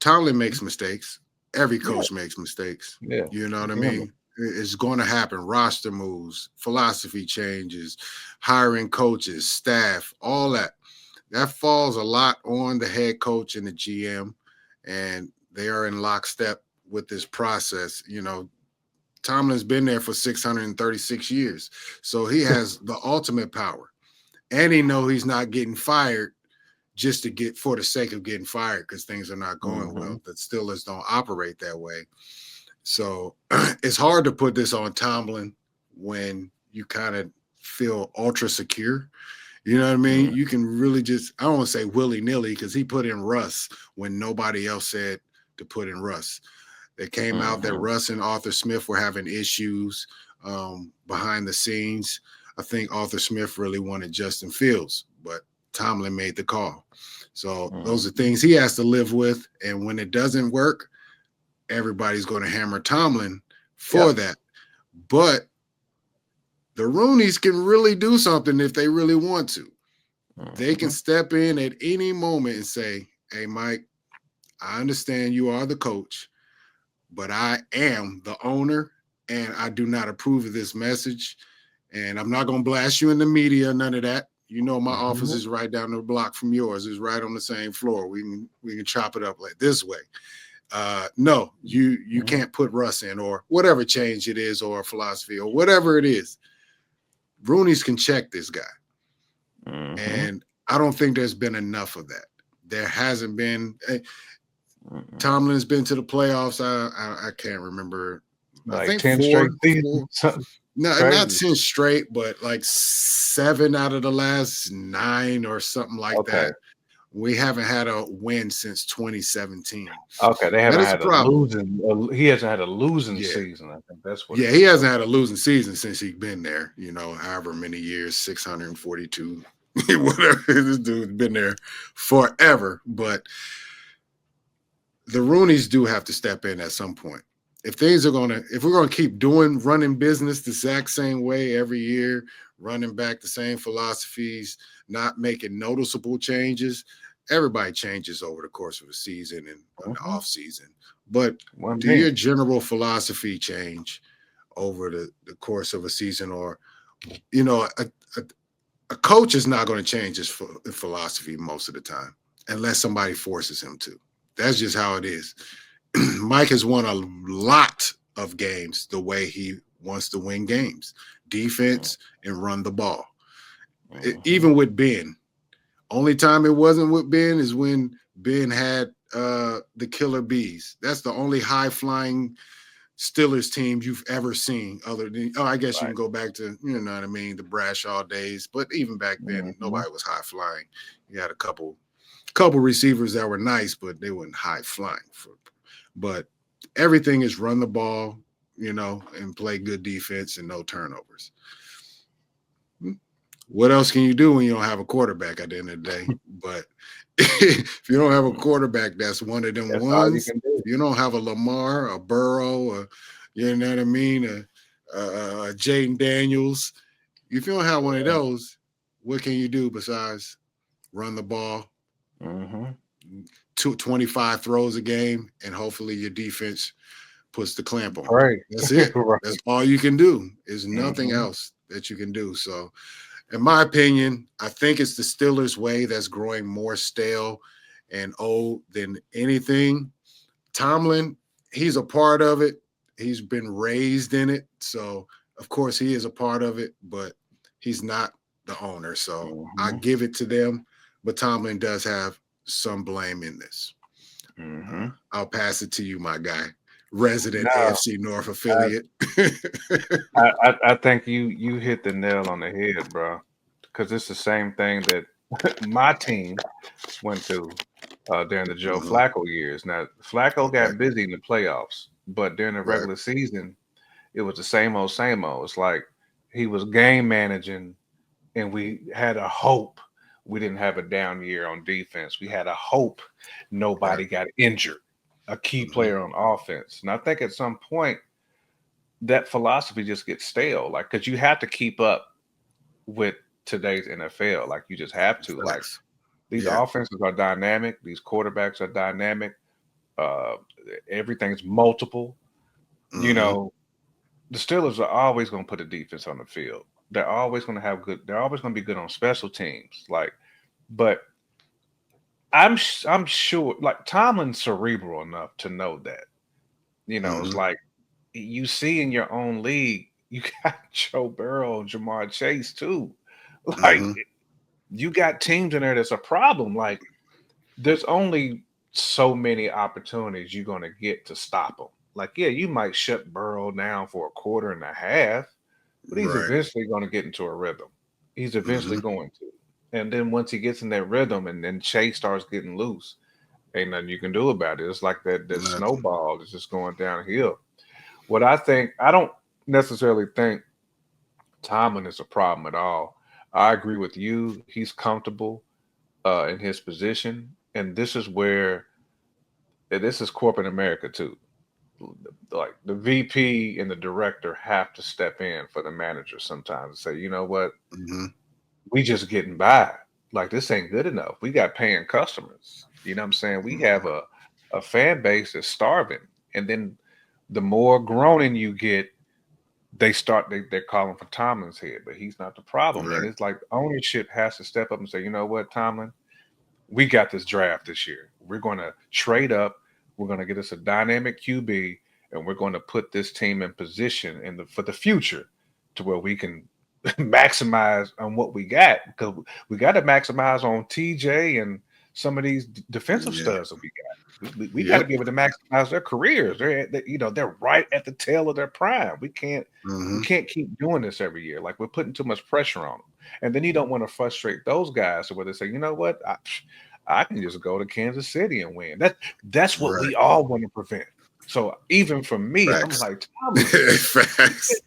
Tomlin makes mistakes. Every coach makes mistakes. Yeah. You know what I mean? It's going to happen. Roster moves, philosophy changes, hiring coaches, staff, all that. That falls a lot on the head coach and the GM, and they are in lockstep with this process. Tomlin's been there for 636 years, so he has the ultimate power, and he knows he's not getting fired just for the sake of getting fired because things are not going well. The Steelers don't operate that way. So it's hard to put this on Tomlin when you kind of feel ultra secure. You know what I mean? You can really I don't want to say willy-nilly, because he put in Russ when nobody else said to put in Russ. It came out that Russ and Arthur Smith were having issues behind the scenes. I think Arthur Smith really wanted Justin Fields, but Tomlin made the call. So those are things he has to live with. And when it doesn't work, everybody's going to hammer Tomlin for that. But the Rooneys can really do something if they really want to. They can step in at any moment and say, hey, Mike, I understand you are the coach, but I am the owner, and I do not approve of this message. And I'm not going to blast you in the media, none of that. My office is right down the block from yours. It's right on the same floor. We can chop it up like this way. No, you can't put Russ in, or whatever change it is, or philosophy, or whatever it is. Rooney's can check this guy. And I don't think there's been enough of that. There hasn't been. Tomlin's been to the playoffs. I can't remember. Like I think 10 straight seasons. No, not 10 straight, but like 7 out of the last 9 or something like that. We haven't had a win since 2017. Okay, they haven't had a losing. He hasn't had a losing season. I think that's what. Yeah, he hasn't had a losing season since he's been there. However many years, 642, whatever. This dude's been there forever. But the Rooneys do have to step in at some point. If we're gonna keep running business the exact same way every year, running back the same philosophies, not making noticeable changes, everybody changes over the course of a season and the off season. But do your general philosophy change over the course of a season? Or, a coach is not going to change his philosophy most of the time unless somebody forces him to. That's just how it is. Mike has won a lot of games the way he wants to win games. Defense and run the ball. Even with Ben. Only time it wasn't with Ben is when Ben had the Killer Bees. That's the only high-flying Steelers team you've ever seen, other than, I guess you can go back to, the Bradshaw days. But even back then, nobody was high-flying. You had a couple receivers that were nice, but they weren't high-flying. But everything is run the ball, and play good defense and no turnovers. what else can you do when you don't have a quarterback at the end of the day? But if you don't have a quarterback, that's one of them That's all you ones. can do. If you don't have a Lamar, a Burrow, or you know what I mean, a Jaden Daniels. If you don't have one of those, what can you do besides run the ball, 25 throws a game, and hopefully your defense puts the clamp on? Right. That's it. Right. That's all you can do. There's nothing else that you can do. So, in my opinion, I think it's the Steelers' way that's growing more stale and old than anything. Tomlin, he's a part of it. He's been raised in it. So, of course, he is a part of it, but he's not the owner. So, I give it to them. But Tomlin does have some blame in this. I'll pass it to you, my guy. Resident AFC North affiliate. I think you hit the nail on the head, bro. Because it's the same thing that my team went through during the Joe Flacco years. Now, Flacco got busy in the playoffs, but during the regular season, it was the same old, same old. It's like he was game managing, and we had a hope we didn't have a down year on defense. We had a hope nobody got injured, a key player on offense. And I think at some point, that philosophy just gets stale. Like, because you have to keep up with today's NFL. Like, you just have to. Like, these offenses are dynamic. These quarterbacks are dynamic. Everything's multiple. You know, the Steelers are always going to put a defense on the field. They're always going to have good. They're always going to be good on special teams. Like, but I'm sure, like, Tomlin's cerebral enough to know that. You know, it's like you see in your own league, you got Joe Burrow and Jamar Chase too. Like, you got teams in there that's a problem. Like, there's only so many opportunities you're going to get to stop them. Like, yeah, you might shut Burrow down for a quarter and a half, but he's eventually going to get into a rhythm. He's eventually going to. And then once he gets in that rhythm and then Chase starts getting loose, ain't nothing you can do about it. It's like that snowball is just going downhill. What I think, I don't necessarily think Tomlin is a problem at all. I agree with you. He's comfortable in his position. And this is where, this is corporate America too. Like, the VP and the director have to step in for the manager sometimes and say, you know what, we just getting by. Like, this ain't good enough. We got paying customers. You know what I'm saying? We have a fan base that's starving. And then the more groaning you get, they're calling for Tomlin's head, but he's not the problem. And it's like ownership has to step up and say, you know what, Tomlin, we got this draft this year. We're going to trade up. We're going to get us a dynamic QB, and we're going to put this team in position for the future to where we can maximize on what we got, because we got to maximize on TJ and some of these defensive studs that we got. We got to be able to maximize their careers. They're right at the tail of their prime. We can't keep doing this every year. Like, we're putting too much pressure on them. And then you don't want to frustrate those guys to where they say, you know what, I can just go to Kansas City and win. That's what we all want to prevent. So even for me, I'm like, Tommy,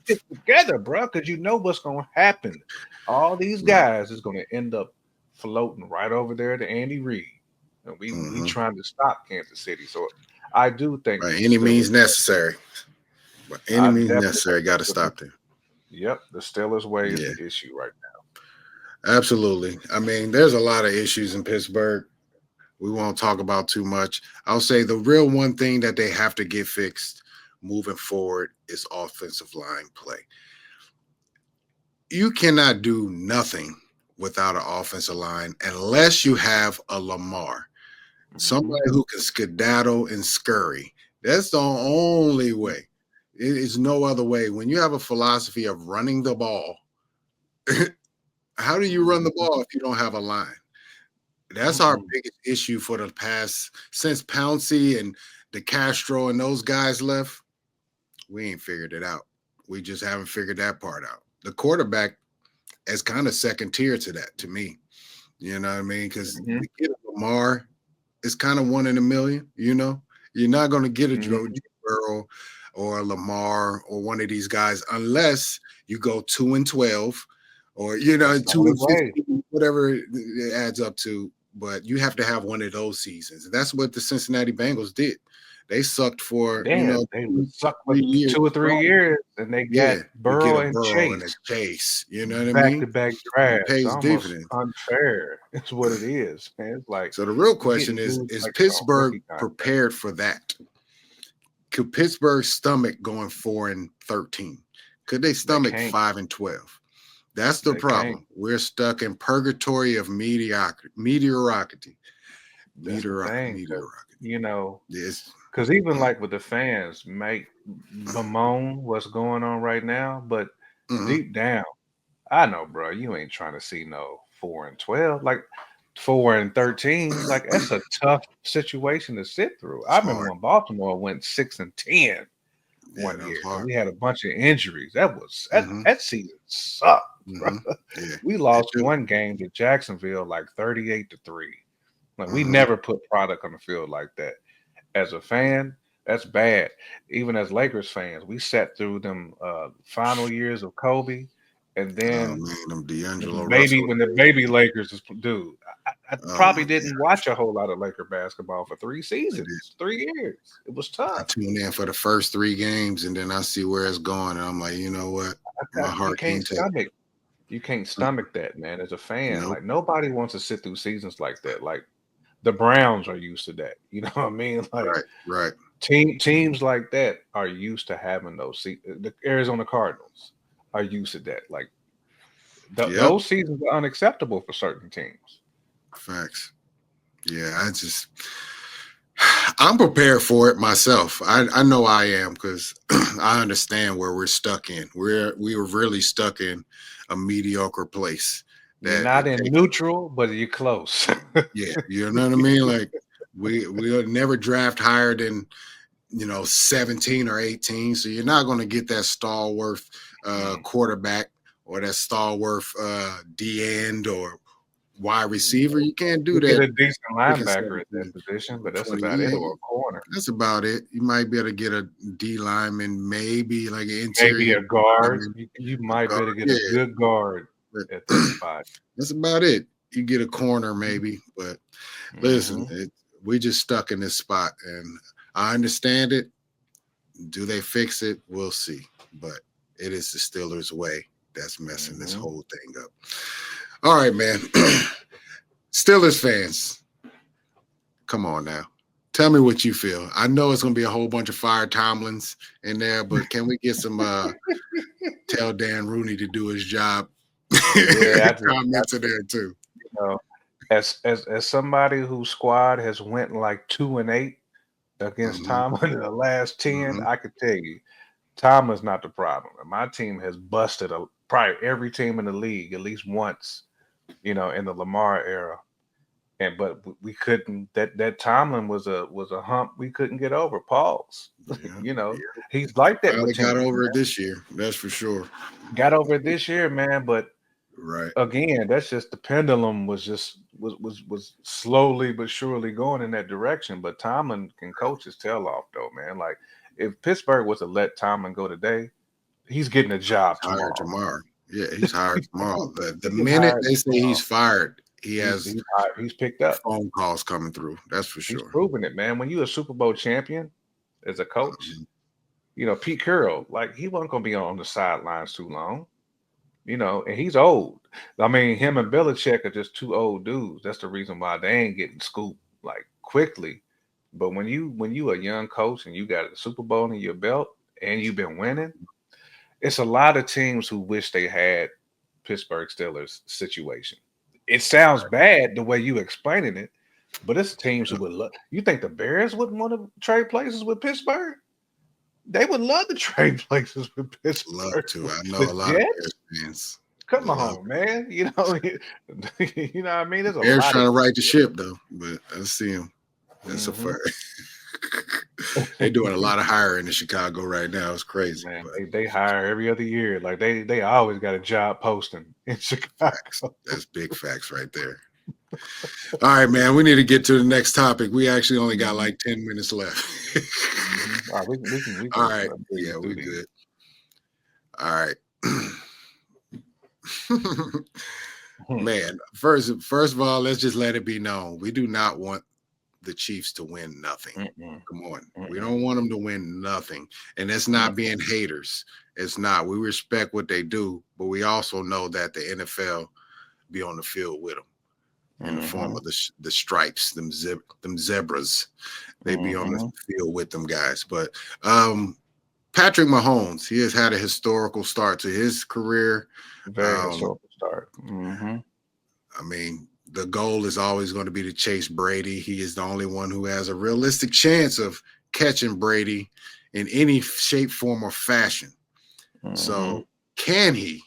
get together, bro, because you know what's going to happen. All these guys is going to end up floating right over there to Andy Reid. And we trying to stop Kansas City. So I do think any means necessary. But any means necessary, got to stop them. Yep, the Steelers' way is the issue right now. Absolutely. I mean, there's a lot of issues in Pittsburgh. We won't talk about too much. I'll say the real one thing that they have to get fixed moving forward is offensive line play. You cannot do nothing without an offensive line unless you have a Lamar. Somebody who can skedaddle and scurry. That's the only way. It is no other way. When you have a philosophy of running the ball, how do you run the ball if you don't have a line? That's our biggest issue for the past, since Pouncey and DeCastro and those guys left. We ain't figured it out. We just haven't figured that part out. The quarterback is kind of second tier to that, to me. You know what I mean? Because Lamar is kind of 1 in a million. You know, you're not going to get a Joe Burrow or a Lamar or one of these guys unless you go 2-12 or two That's the only and way. 15, whatever it adds up to. But you have to have one of those seasons. And that's what the Cincinnati Bengals did. They sucked for They would suck for 3 years. 2 or 3 years, and they got Yeah, you get Burrow a and Burrow and a Chase Chase. You know what I mean? back-to-back It drafts. pays Almost dividends. unfair. It's what it is, man. It's like So the real you're question getting is dudes like Pittsburgh rookie contract. prepared for that? Could Pittsburgh's stomach going 4-13? Could they stomach can't. 5-12? That's the They problem. can't. We're stuck in purgatory of mediocrity. That's the thing. Mediocrity. Yes. Because even like with the fans, make bemoan what's going on right now, but deep down, I know, bro, you ain't trying to see no 4-12, like 4-13. Like that's a tough situation to sit through. I remember when Baltimore went 6-10 one year, and we had a bunch of injuries. That season sucked, bro. Yeah. We lost one game to Jacksonville like 38-3. Like we never put product on the field like that. As a fan, that's bad. Even as Lakers fans, we sat through them final years of Kobe, and then them D'Angelo when the baby Lakers is dude. I probably didn't watch a whole lot of Laker basketball for 3 seasons, 3 years. It was tough. I tune in for the first 3 games, and then I see where it's going, and I'm like, you know what? My heart can't take. You can't stomach that, man. As a fan, Nope. like nobody wants to sit through seasons like that. Like the Browns are used to that. You know what I mean? Like right. Teams like that are used to having those. The Arizona Cardinals are used to that. Like those seasons are unacceptable for certain teams. Facts. Yeah, I'm prepared for it myself. I know I am, because I understand where we're stuck in. We were really stuck in a mediocre place. You're not in neutral, but you're close. Yeah, you know what I mean? Like we'll never draft higher than 17 or 18. So you're not going to get that stalwart quarterback or that stalwart D-end or wide receiver. You can't do that. Get a decent linebacker at that position, but that's about it, or a corner. That's about it. You might be able to get a D lineman, maybe like an interior. Maybe a guard. You might be able to get a good guard at that spot. That's about it. You get a corner maybe, but listen, we just stuck in this spot, and I understand it. Do they fix it? We'll see. But it is the Steelers' way that's messing this whole thing up. All right, man. Steelers fans, come on now. Tell me what you feel. I know it's going to be a whole bunch of fire Tomlins in there, but can we get some tell Dan Rooney to do his job? Yeah, comments in there too. As somebody whose squad has went like 2-8 against Tomlin in the last 10, I could tell you, Tomlin's not the problem. My team has busted probably every team in the league at least once, in the Lamar era. But we couldn't. That Tomlin was a hump we couldn't get over. Pause. He's like that. Finally got over it this year. That's for sure. Got over it this year, man. But right again, that's just the pendulum was slowly but surely going in that direction. But Tomlin can coach his tail off, though, man. Like if Pittsburgh was to let Tomlin go today, he's getting a job tomorrow. Yeah, he's hired tomorrow. The minute they say he's fired, he's picked up phone calls coming through. That's for sure. He's proven it, man. When you're a Super Bowl champion as a coach, Pete Carroll, like he wasn't going to be on the sidelines too long, and he's old. I mean, him and Belichick are just 2 old dudes. That's the reason why they ain't getting scooped like quickly. But when you a young coach and you got a Super Bowl in your belt and you've been winning, it's a lot of teams who wish they had Pittsburgh Steelers situation. It sounds bad the way you explaining it, but it's teams who would love. You think the Bears wouldn't want to trade places with Pittsburgh? They would love to trade places with Pittsburgh. Love to. I know a lot of Bears fans. Come on, man. You know what I mean? There's a Bears lot trying to right the ship though, but I see them. That's a fact. They're doing a lot of hiring in Chicago right now. It's crazy. Man, they hire every other year. Like they always got a job posting in Chicago. That's big facts right there. All right, man. We need to get to the next topic. We actually only got like 10 minutes left. All right, we can all right. Yeah, we're good. All right. Man, first of all, let's just let it be known. We do not want the Chiefs to win nothing. Come on. We don't want them to win nothing. And that's not being haters. It's not. We respect what they do, but we also know that the NFL be on the field with them in the form of the stripes, them zebras. They be on the field with them guys. But Patrick Mahomes, he has had a historical start to his career. Very historical start. I mean, the goal is always going to be to chase Brady. He is the only one who has a realistic chance of catching Brady in any shape, form, or fashion. So can he?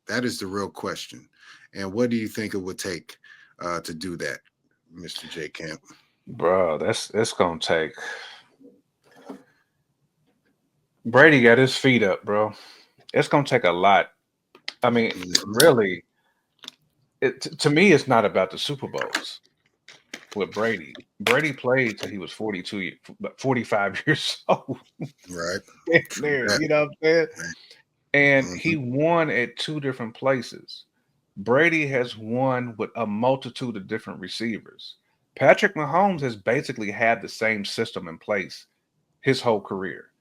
That is the real question. And what do you think it would take to do that, Mr. J. Camp? Bro, it's gonna take. Brady got his feet up, bro. It's gonna take a lot. I mean, really, to me, it's not about the Super Bowls with Brady. Brady played till he was 45 years old. Right. There, you know what I'm saying? And he won at two different places. Brady has won with a multitude of different receivers. Patrick Mahomes has basically had the same system in place his whole career.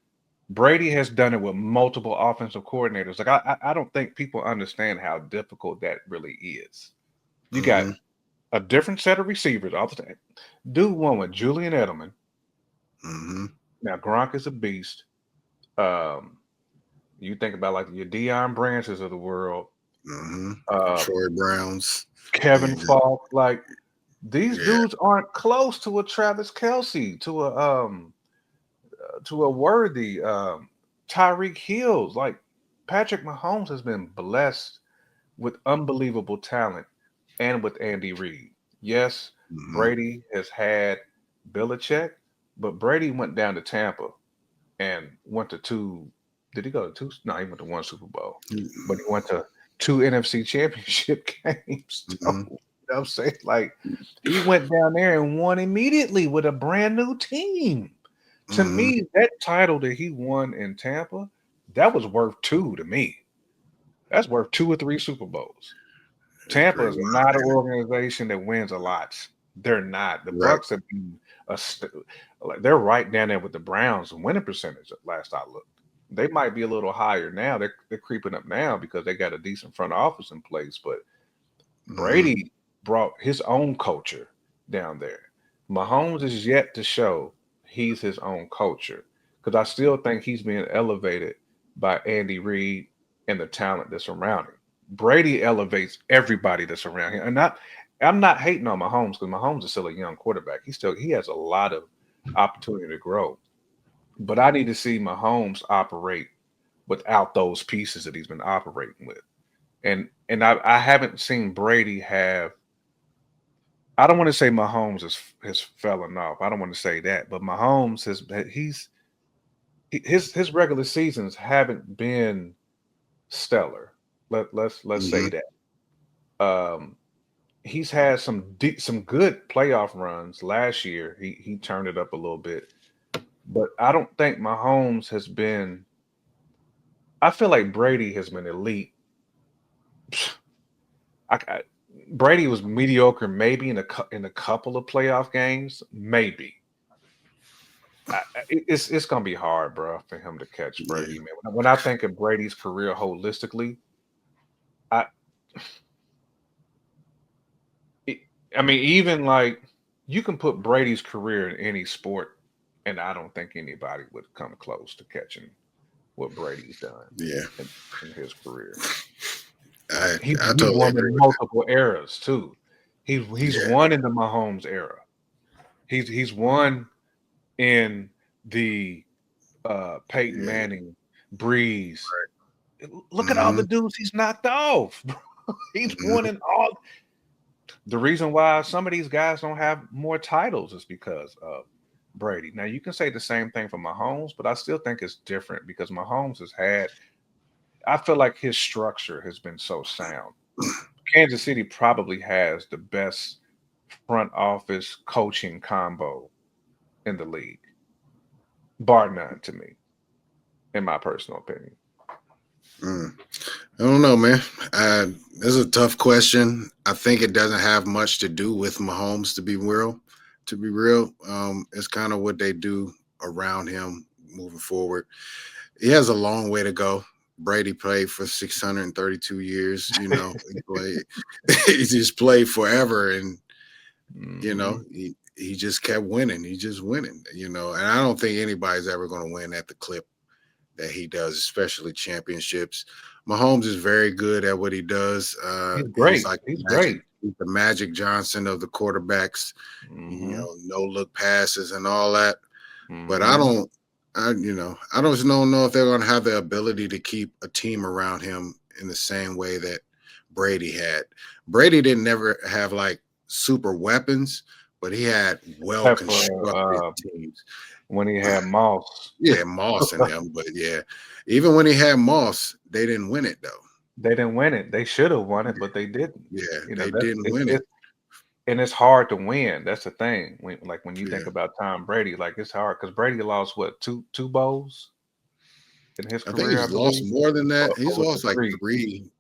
Brady has done it with multiple offensive coordinators. Like I don't think people understand how difficult that really is. You got a different set of receivers all the time. Dude won with Julian Edelman. Now Gronk is a beast. You think about like your Deion Branches of the world, Troy Browns, Kevin Falk. Like these dudes aren't close to a Travis Kelce, to a worthy Tyreek Hills. Like Patrick Mahomes has been blessed with unbelievable talent and with Andy Reid. Yes, Brady has had Belichick, but Brady went down to Tampa and went to two. Did he go to two? No, he went to one Super Bowl, but he went to two NFC Championship games. You know what I'm saying? Like he went down there and won immediately with a brand new team. To me, that title that he won in Tampa, that was worth two to me. That's worth 2 or 3 Super Bowls. Tampa is not an organization that wins a lot. They're not. The Bucks have been like they're right down there with the Browns in winning percentage. Last I looked, they might be a little higher now. They're creeping up now because they got a decent front office in place. But Brady brought his own culture down there. Mahomes is yet to show he's his own culture because I still think he's being elevated by Andy Reid and the talent that's around him. Brady elevates everybody that's around him. And I'm not hating on Mahomes because Mahomes is still a young quarterback. He has a lot of opportunity to grow. But I need to see Mahomes operate without those pieces that he's been operating with. And I haven't seen Brady have. I don't want to say Mahomes has fallen off. I don't want to say that, but Mahomes his regular seasons haven't been stellar. Let's say that. He's had some good playoff runs last year. He turned it up a little bit, but I don't think Mahomes has been. I feel like Brady has been elite. Brady was mediocre maybe in a couple of playoff games, maybe. It's gonna be hard, bro, for him to catch Brady. Man, when I think of Brady's career holistically, I mean, even like you can put Brady's career in any sport, and I don't think anybody would come close to catching what Brady's done. In his career. He totally won agree in with multiple eras too. He's won in the Mahomes era. He's won in the Peyton Manning, Breeze. Look at all the dudes he's knocked off. He's won in all. The reason why some of these guys don't have more titles is because of Brady. Now you can say the same thing for Mahomes, but I still think it's different because Mahomes has had. I feel like his structure has been so sound. Kansas City probably has the best front office coaching combo in the league, bar none to me, in my personal opinion. I don't know, man. This is a tough question. I think it doesn't have much to do with Mahomes, to be real. It's kind of what they do around him moving forward. He has a long way to go. Brady played for 632 years. He just played forever, and he just kept winning. He just winning. And I don't think anybody's ever going to win at the clip that he does, especially championships. Mahomes is very good at what he does. He's great. He's like he's great. He's the Magic Johnson of the quarterbacks. No look passes and all that. But I just don't know if they're going to have the ability to keep a team around him in the same way that Brady had. Brady didn't never have like super weapons, but he had well constructed teams. When he had Moss. Yeah, Moss and them. But yeah, even when he had Moss, they didn't win it though. They didn't win it. They should have won it, but they didn't. Yeah, they didn't win it. And it's hard to win. That's the thing. When you think about Tom Brady, like it's hard because Brady lost what two bowls in his career. I think he's lost more than that. He's lost like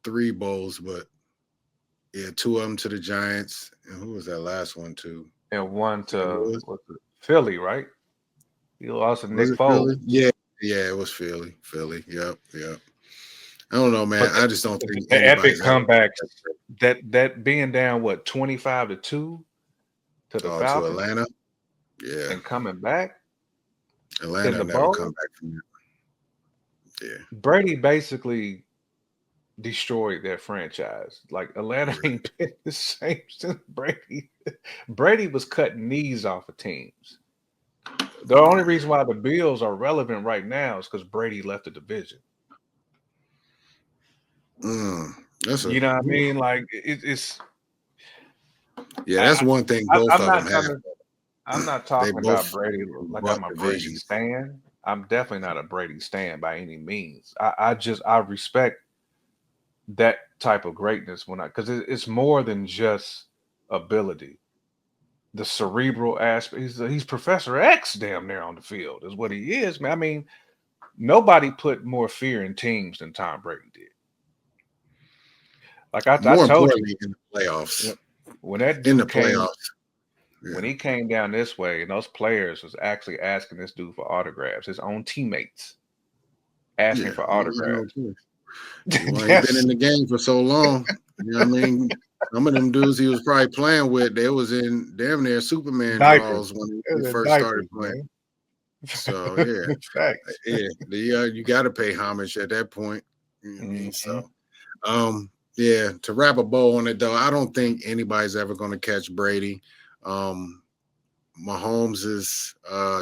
three bowls, but yeah, two of them to the Giants. And who was that last one to? And one to Philly, right? He lost to Nick Foles. Yeah, it was Philly. Yep. I don't know, man. I just don't think the epic comeback. That being down 25-2 to the Falcons to Atlanta. Yeah, and coming back. Atlanta never come back from that. Yeah, Brady basically destroyed their franchise. Like Atlanta ain't been the same since Brady. Brady was cutting knees off of teams. The only reason why the Bills are relevant right now is because Brady left the division. You know what I mean? Like it's. Yeah, that's one thing both of them have. I'm not talking about Brady like I'm a Brady stan. I'm definitely not a Brady stan by any means. I respect that type of greatness because it's more than just ability. The cerebral aspect. He's Professor X damn near on the field is what he is, man. I mean, nobody put more fear in teams than Tom Brady did. Like I told you in the playoffs. When that dude when he came down this way, and those players was actually asking this dude for autographs, his own teammates asking for autographs. He's been in the game for so long. You know what I mean? Some of them dudes he was probably playing with, they was in damn near Superman draws when he first started playing. So you got to pay homage at that point. You know what I mean? So, to wrap a bow on it though, I don't think anybody's ever going to catch Brady. Mahomes'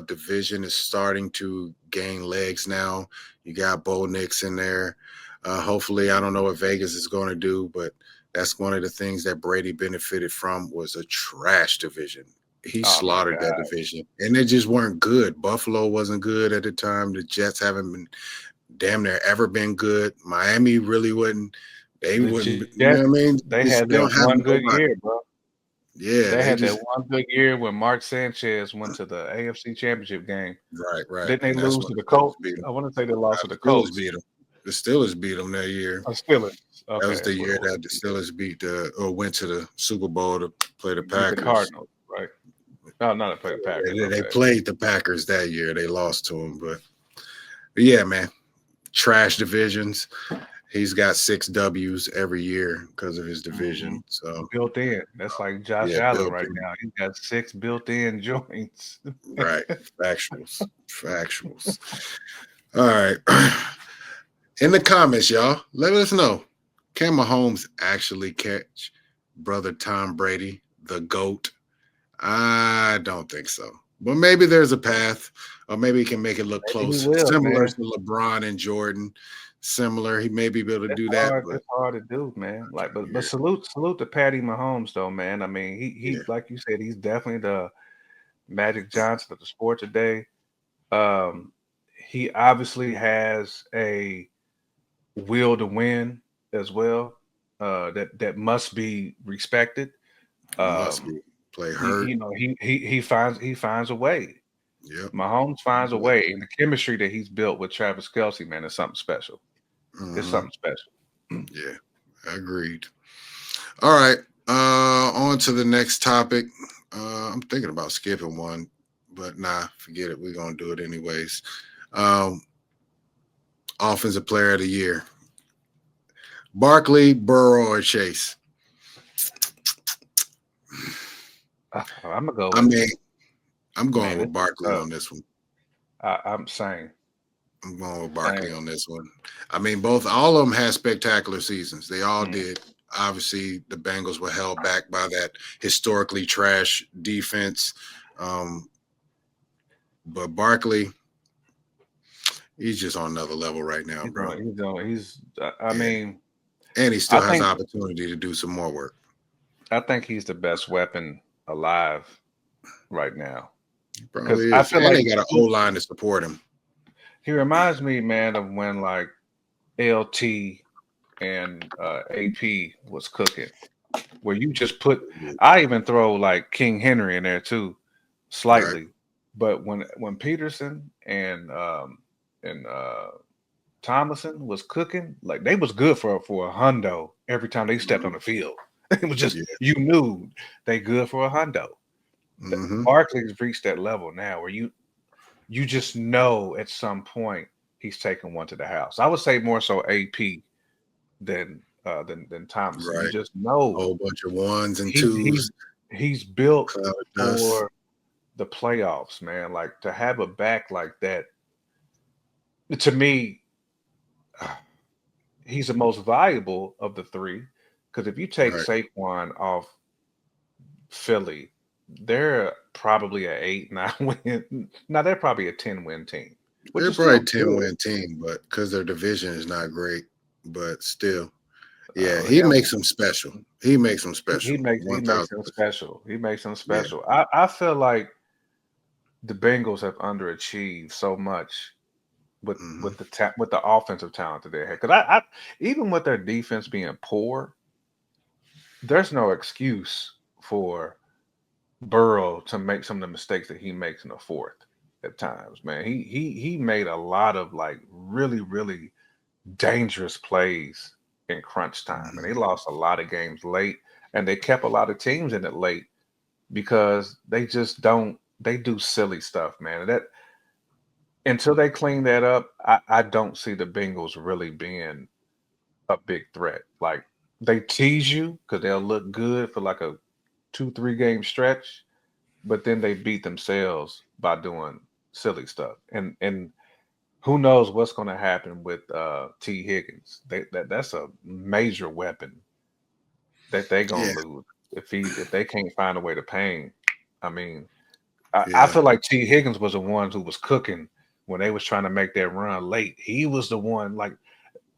division is starting to gain legs now. You got Bowl LIX in there. Hopefully, I don't know what Vegas is going to do, but that's one of the things that Brady benefited from was a trash division. He slaughtered that division, and they just weren't good. Buffalo wasn't good at the time. The Jets haven't been damn near ever been good. Miami really wouldn't. They wouldn't. You know what I mean? They had that one good year, bro. Yeah, they had that one good year when Mark Sanchez went to the AFC Championship game. Right. Didn't they lose to the Colts? I want to say they lost to the Colts. The Steelers beat them that year. Steelers. Okay. That was the year that the Steelers went to the Super Bowl to play the Packers. The Cardinals, right? No, not to play the Packers. They played the Packers that year. They lost to them, but yeah, man, trash divisions. He's got 6 W's every year because of his division. So built in. That's like Josh Allen right now. He's got 6 built-in joints. Right. Factuals. All right. In the comments, y'all, let us know. Can Mahomes actually catch brother Tom Brady, the GOAT? I don't think so. But maybe there's a path, or maybe he can make it look close. Similar to LeBron and Jordan. Similar, he may be able to do that. It's hard to do, man. Like, but salute to Patty Mahomes, though, man. I mean, he like you said, he's definitely the Magic Johnson of the sport today. He obviously has a will to win as well. That must be respected. Must be play hurt. He finds a way. Yep. Mahomes finds a way, and the chemistry that he's built with Travis Kelce, man, is something special. It's something special. Yeah, agreed. All right. On to the next topic. I'm thinking about skipping one, but nah, forget it. We're gonna do it anyways. Um, Offensive Player of the Year: Barkley, Burrow, or Chase. I'm gonna go I with. mean, I'm going Man, with this is Barkley tough. on this one. I'm saying. I'm going with Barkley on this one. I mean, all of them had spectacular seasons. They all did. Obviously, the Bengals were held back by that historically trash defense. But Barkley, he's just on another level right now, bro. I mean, and he still I has think opportunity to do some more work. I think he's the best weapon alive right now. Because Probably I is. feel And like they got an O-line to support him. he reminds me, man, of when like LT and AP was cooking, where you just put. I even throw like King Henry in there too, slightly. Right. But when Peterson and Tomlinson was cooking, like they was good for a hundo every time they stepped on the field. It was just you knew they good for a hundo. Barkley's reached that level now where you just know at some point he's taking one to the house. I would say more so AP than Thompson. You Right. just know a whole bunch of ones and he's twos. he's built Cloud of dust. for the playoffs, man. Like to have a back like that, to me, he's the most valuable of the three. Because if you take Right. Saquon off Philly, they're probably a 8-9 win. Now they're probably a 10-win team. Which They're is probably still a good. 10-win team, but because their division is not great, but still. Yeah, Hell, he makes them special. He makes them special. he makes 1,000%. them special. He makes them Yeah. special. I feel like the Bengals have underachieved so much with with the offensive talent that they had. Because I even with their defense being poor, there's no excuse for Burrow to make some of the mistakes that he makes in the fourth at times. Man, he made a lot of like really dangerous plays in crunch time, and they lost a lot of games late, and they kept a lot of teams in it late because they just don't. They do silly stuff, man. That until they clean that up, I don't see the Bengals really being a big threat. Like they tease you because they'll look good for like a 2-3 game stretch, but then they beat themselves by doing silly stuff. And who knows what's going to happen with T. Higgins? That's a major weapon that they're going to lose if they can't find a way to pay him. I mean, I feel like T. Higgins was the one who was cooking when they was trying to make that run late. He was the one like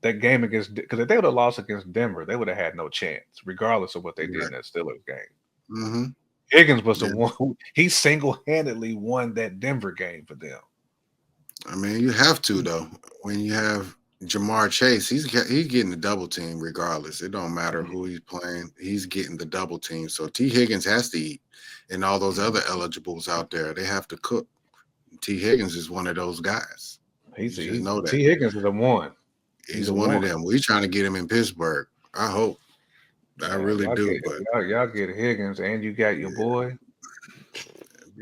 that game against because if they would have lost against Denver, they would have had no chance, regardless of what they did in that Steelers game. Higgins was the one who he single-handedly won that Denver game for them. I mean, you have to though. When you have Jamar Chase, he's getting the double team regardless. It don't matter who he's playing. He's getting the double team. So T. Higgins has to eat, and all those other eligibles out there, they have to cook. T. Higgins is one of those guys. He's know that T. Higgins is the one. He's one of them. We're trying to get him in Pittsburgh. I hope. I really do. But y'all get Higgins, and you got your boy.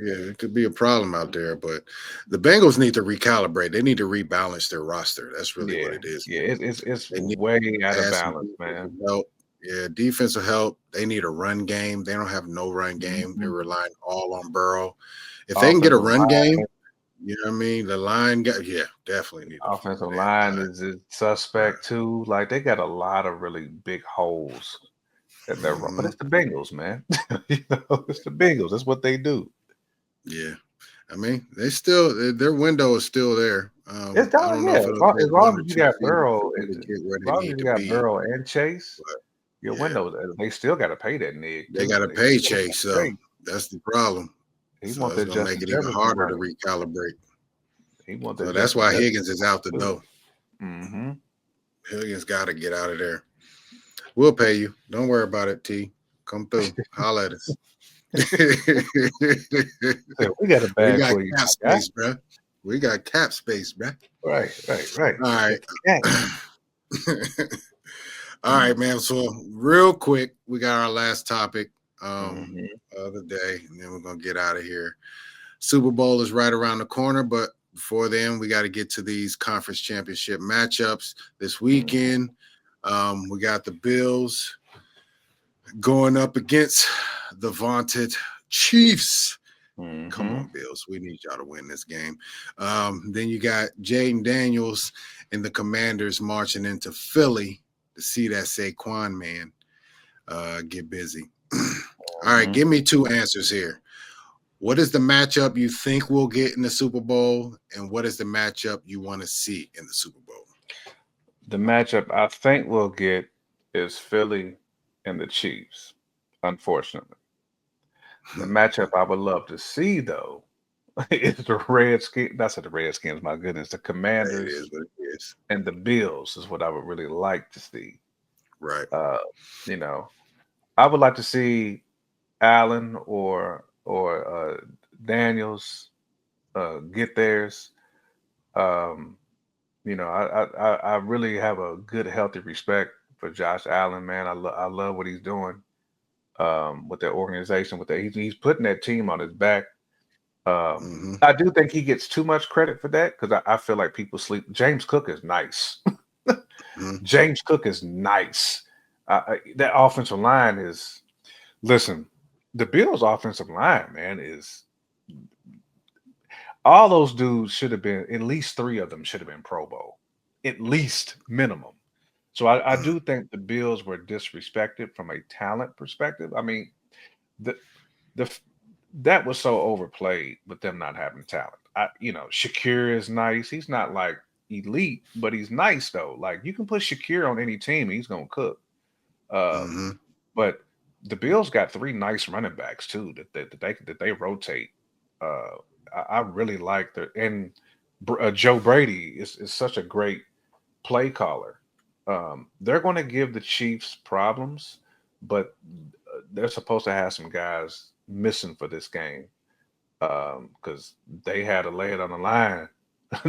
Yeah, it could be a problem out there, but the Bengals need to recalibrate. They need to rebalance their roster. That's really what it is. Yeah, it's way out of balance, man. Help. Yeah, defensive help. They need a run game. They don't have no run game. They're relying all on Burrow. If they can get a run game, you know what I mean? The line got definitely need offensive line is suspect too. Like they got a lot of really big holes that they're but it's the Bengals, man. You know, it's the Bengals. That's what they do. Yeah. I mean, their window is still there. It's done, yeah. As long as you got Burrow, Burrow and Chase, your window, they still got to pay that nigga. They got to pay Chase, so that's the problem. So it's going to make it even harder to recalibrate. So that's why Higgins is out the door. Higgins got to get out of there. We'll pay you. Don't worry about it, T. Come through. Holla at us. We got a bag for you, cap space, bro. We got cap space, bro. Right. All right. All right, man. So real quick, we got our last topic of the day, and then we're gonna get out of here. Super Bowl is right around the corner, but before then, we got to get to these conference championship matchups this weekend. We got the Bills going up against the vaunted Chiefs. Come on, Bills. We need y'all to win this game. Then you got Jaden Daniels and the Commanders marching into Philly to see that Saquon man get busy. All right, give me two answers here. What is the matchup you think we'll get in the Super Bowl, and what is the matchup you want to see in the Super Bowl? The matchup I think we'll get is Philly and the Chiefs, unfortunately. The matchup I would love to see, though, is the Redskins. That's the Redskins, my goodness. The Commanders It is what it is. and the Bills is what I would really like to see. Right. You know, I would like to see Allen or Daniels get theirs. You know, I really have a good, healthy respect for Josh Allen, man. I love what he's doing with that organization. With that, he's putting that team on his back. I do think he gets too much credit for that because I feel like people sleep. James Cook is nice. James Cook is nice. That offensive line is. Listen, the Bills' offensive line, man, is all those dudes should have been. At least three of them should have been Pro Bowl, at least minimum. So I do think the Bills were disrespected from a talent perspective. I mean, the that was so overplayed with them not having talent. Shakir is nice. He's not like elite, but he's nice though. Like you can put Shakir on any team, he's gonna cook. But the Bills got three nice running backs too that they rotate. I really like Joe Brady is such a great play caller. They're going to give the Chiefs problems, but they're supposed to have some guys missing for this game because they had to lay it on the line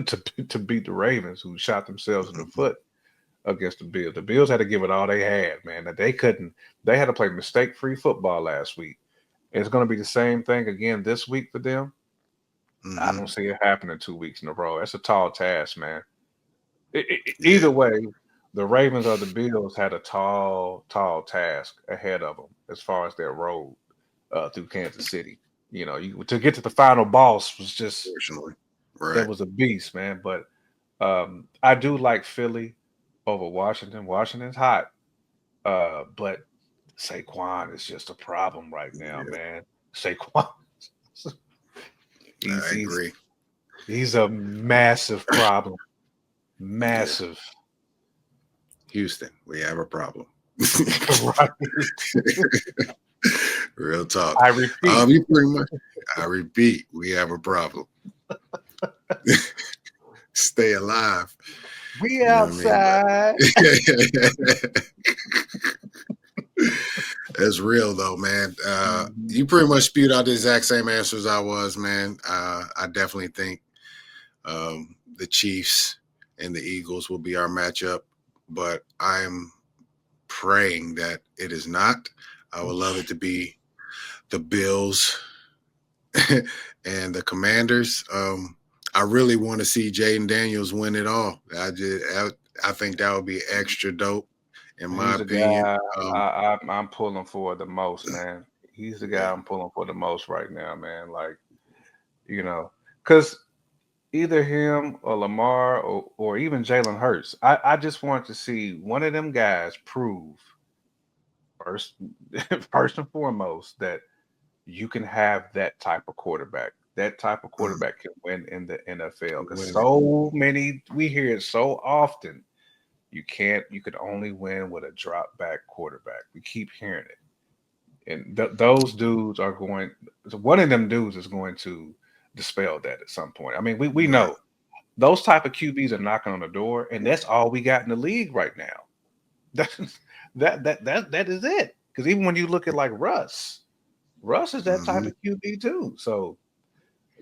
to beat the Ravens, who shot themselves in the foot against the Bills. The Bills had to give it all they had, man. That they couldn't. They had to play mistake-free football last week. It's going to be the same thing again this week for them. I don't see it happening 2 weeks in a row. That's a tall task, man. Either way, the Ravens or the Bills had a tall task ahead of them as far as their road through Kansas City. You know, to get to the final boss was just that was a beast, man. But I do like Philly over Washington. Washington's hot, but Saquon is just a problem right now, man. Saquon, I agree. He's a massive problem. Massive. Houston, we have a problem. Right. Real talk. I repeat. I repeat, we have a problem. Stay alive. We outside. That's real though, man. You pretty much spewed out the exact same answers I was, man. I definitely think the Chiefs and the Eagles will be our matchup, but I'm praying that it is not. I would love it to be the Bills and the Commanders. I really want to see Jaden Daniels win it all. I think that would be extra dope, in my opinion. I'm pulling for the most, man. He's the guy I'm pulling for the most right now, man. Like, because either him or Lamar or even Jalen Hurts, I just want to see one of them guys prove first and foremost that you can have that type of quarterback. That type of quarterback can win in the NFL. Because we hear it so often. You could only win with a drop back quarterback. We keep hearing it. And those dudes are one of them dudes is going to dispel that at some point. I mean, we know those type of QBs are knocking on the door, and that's all we got in the league right now. That is it. Because even when you look at like Russ is that type of QB too. So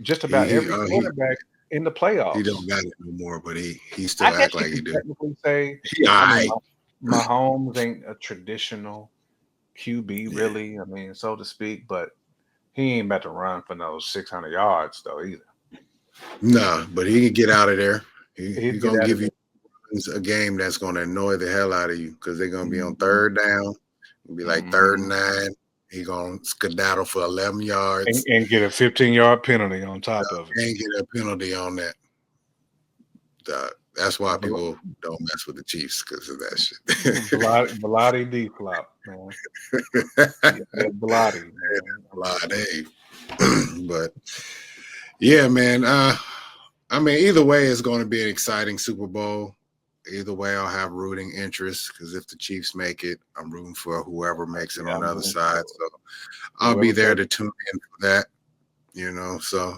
just about every quarterback in the playoffs. He don't got it no more, but he still act like he do. Technically say, Mahomes ain't a traditional QB, really. I mean, so to speak, but he ain't about to run for those 600 yards though either. Nah, but he can get out of there. He'd He get gonna out of give you there. a game that's gonna annoy the hell out of you because they're gonna be on third down. It'll be like third and 9. He gonna skedaddle for 11 yards and get a 15-yard penalty on top of it. and get a penalty on that. That's why people don't mess with the Chiefs because of that shit. Bloody D flop, man. Bloody, man. Bloody. But yeah, man. I mean, either way, it's going to be an exciting Super Bowl. Either way, I'll have rooting interest because if the Chiefs make it, I'm rooting for whoever makes it on the other side. So I'll be there to tune in for that. You know, so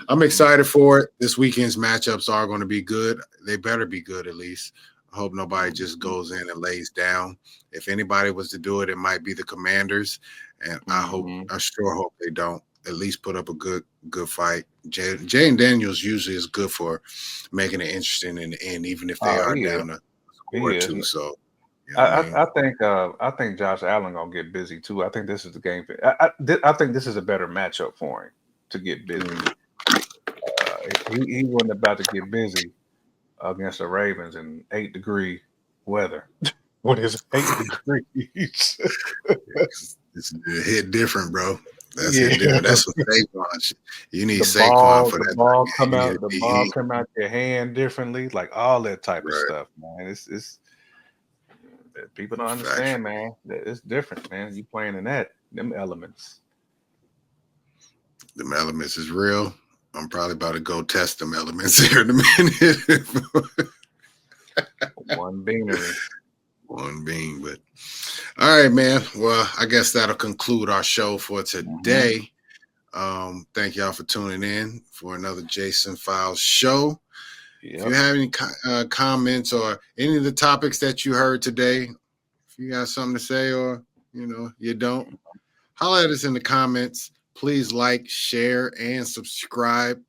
I'm excited for it. This weekend's matchups are going to be good. They better be good at least. I hope nobody just goes in and lays down. If anybody was to do it, it might be the Commanders, and I sure hope they don't. At least put up a good fight. Jane Daniels usually is good for making it interesting in the end, even if they are down a score or two. So you know I think Josh Allen gonna get busy too. I think this is the game. I think this is a better matchup for him to get busy. He wasn't about to get busy against the Ravens in 8-degree weather. What is 8 degrees? It's hit different, bro. That's hit different. That's what Saquon. You need the Saquon for that. The ball come out your hand differently, like all that type of stuff, man. It's people don't understand, man. It's different, man. You playing in them elements. Them elements is real. I'm probably about to go test them elements here in a minute. One beanery. One bean, but all right, man. Well, I guess that'll conclude our show for today. Thank y'all for tuning in for another Jason Files show. Yep. If you have any comments or any of the topics that you heard today, if you got something to say or you don't, holler at us in the comments. Please like, share, and subscribe.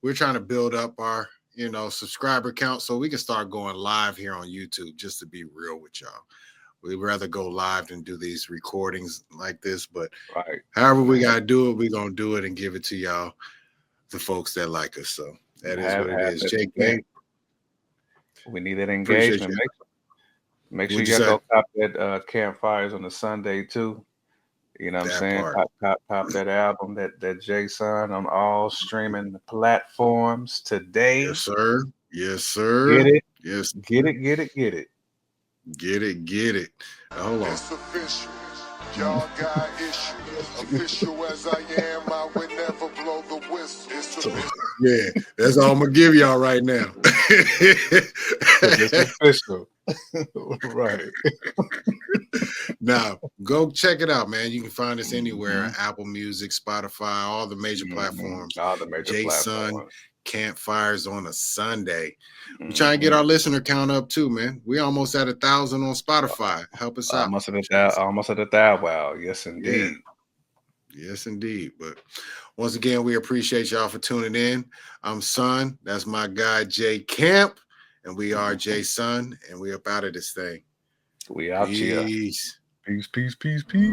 We're trying to build up our subscriber count so we can start going live here on YouTube, just to be real with y'all. We'd rather go live than do these recordings like this, but however we got to do it, we're going to do it and give it to y'all, the folks that like us. So that is what it is. Jake, we need that engagement. Make sure you go cop that Campfires on the Sunday too. You know what I'm saying? Pop that album, that Jason on all streaming platforms today. Yes, sir. Yes, sir. Get it. Yes. Get it. Get it. Get it. Get it. Get it. Hold on. It's official. Y'all got issues. Official as I am, I would never blow the whistle. It's official. Yeah, that's all I'm gonna give y'all right now. It's official. Right. Now, go check it out, man. You can find us anywhere: Apple Music, Spotify, all the major platforms. All the major platforms. Campfires on a Sunday. We're trying to get our listener count up too, man. We almost at 1,000 on Spotify. Help us out. Almost at 1,000. Wow. Yes, indeed. Yeah. Yes, indeed. But once again, we appreciate y'all for tuning in. I'm Son. That's my guy, Jay Camp. And we are Jay Son. And we up out of this thing. We out here. Peace. Peace, peace, peace, peace.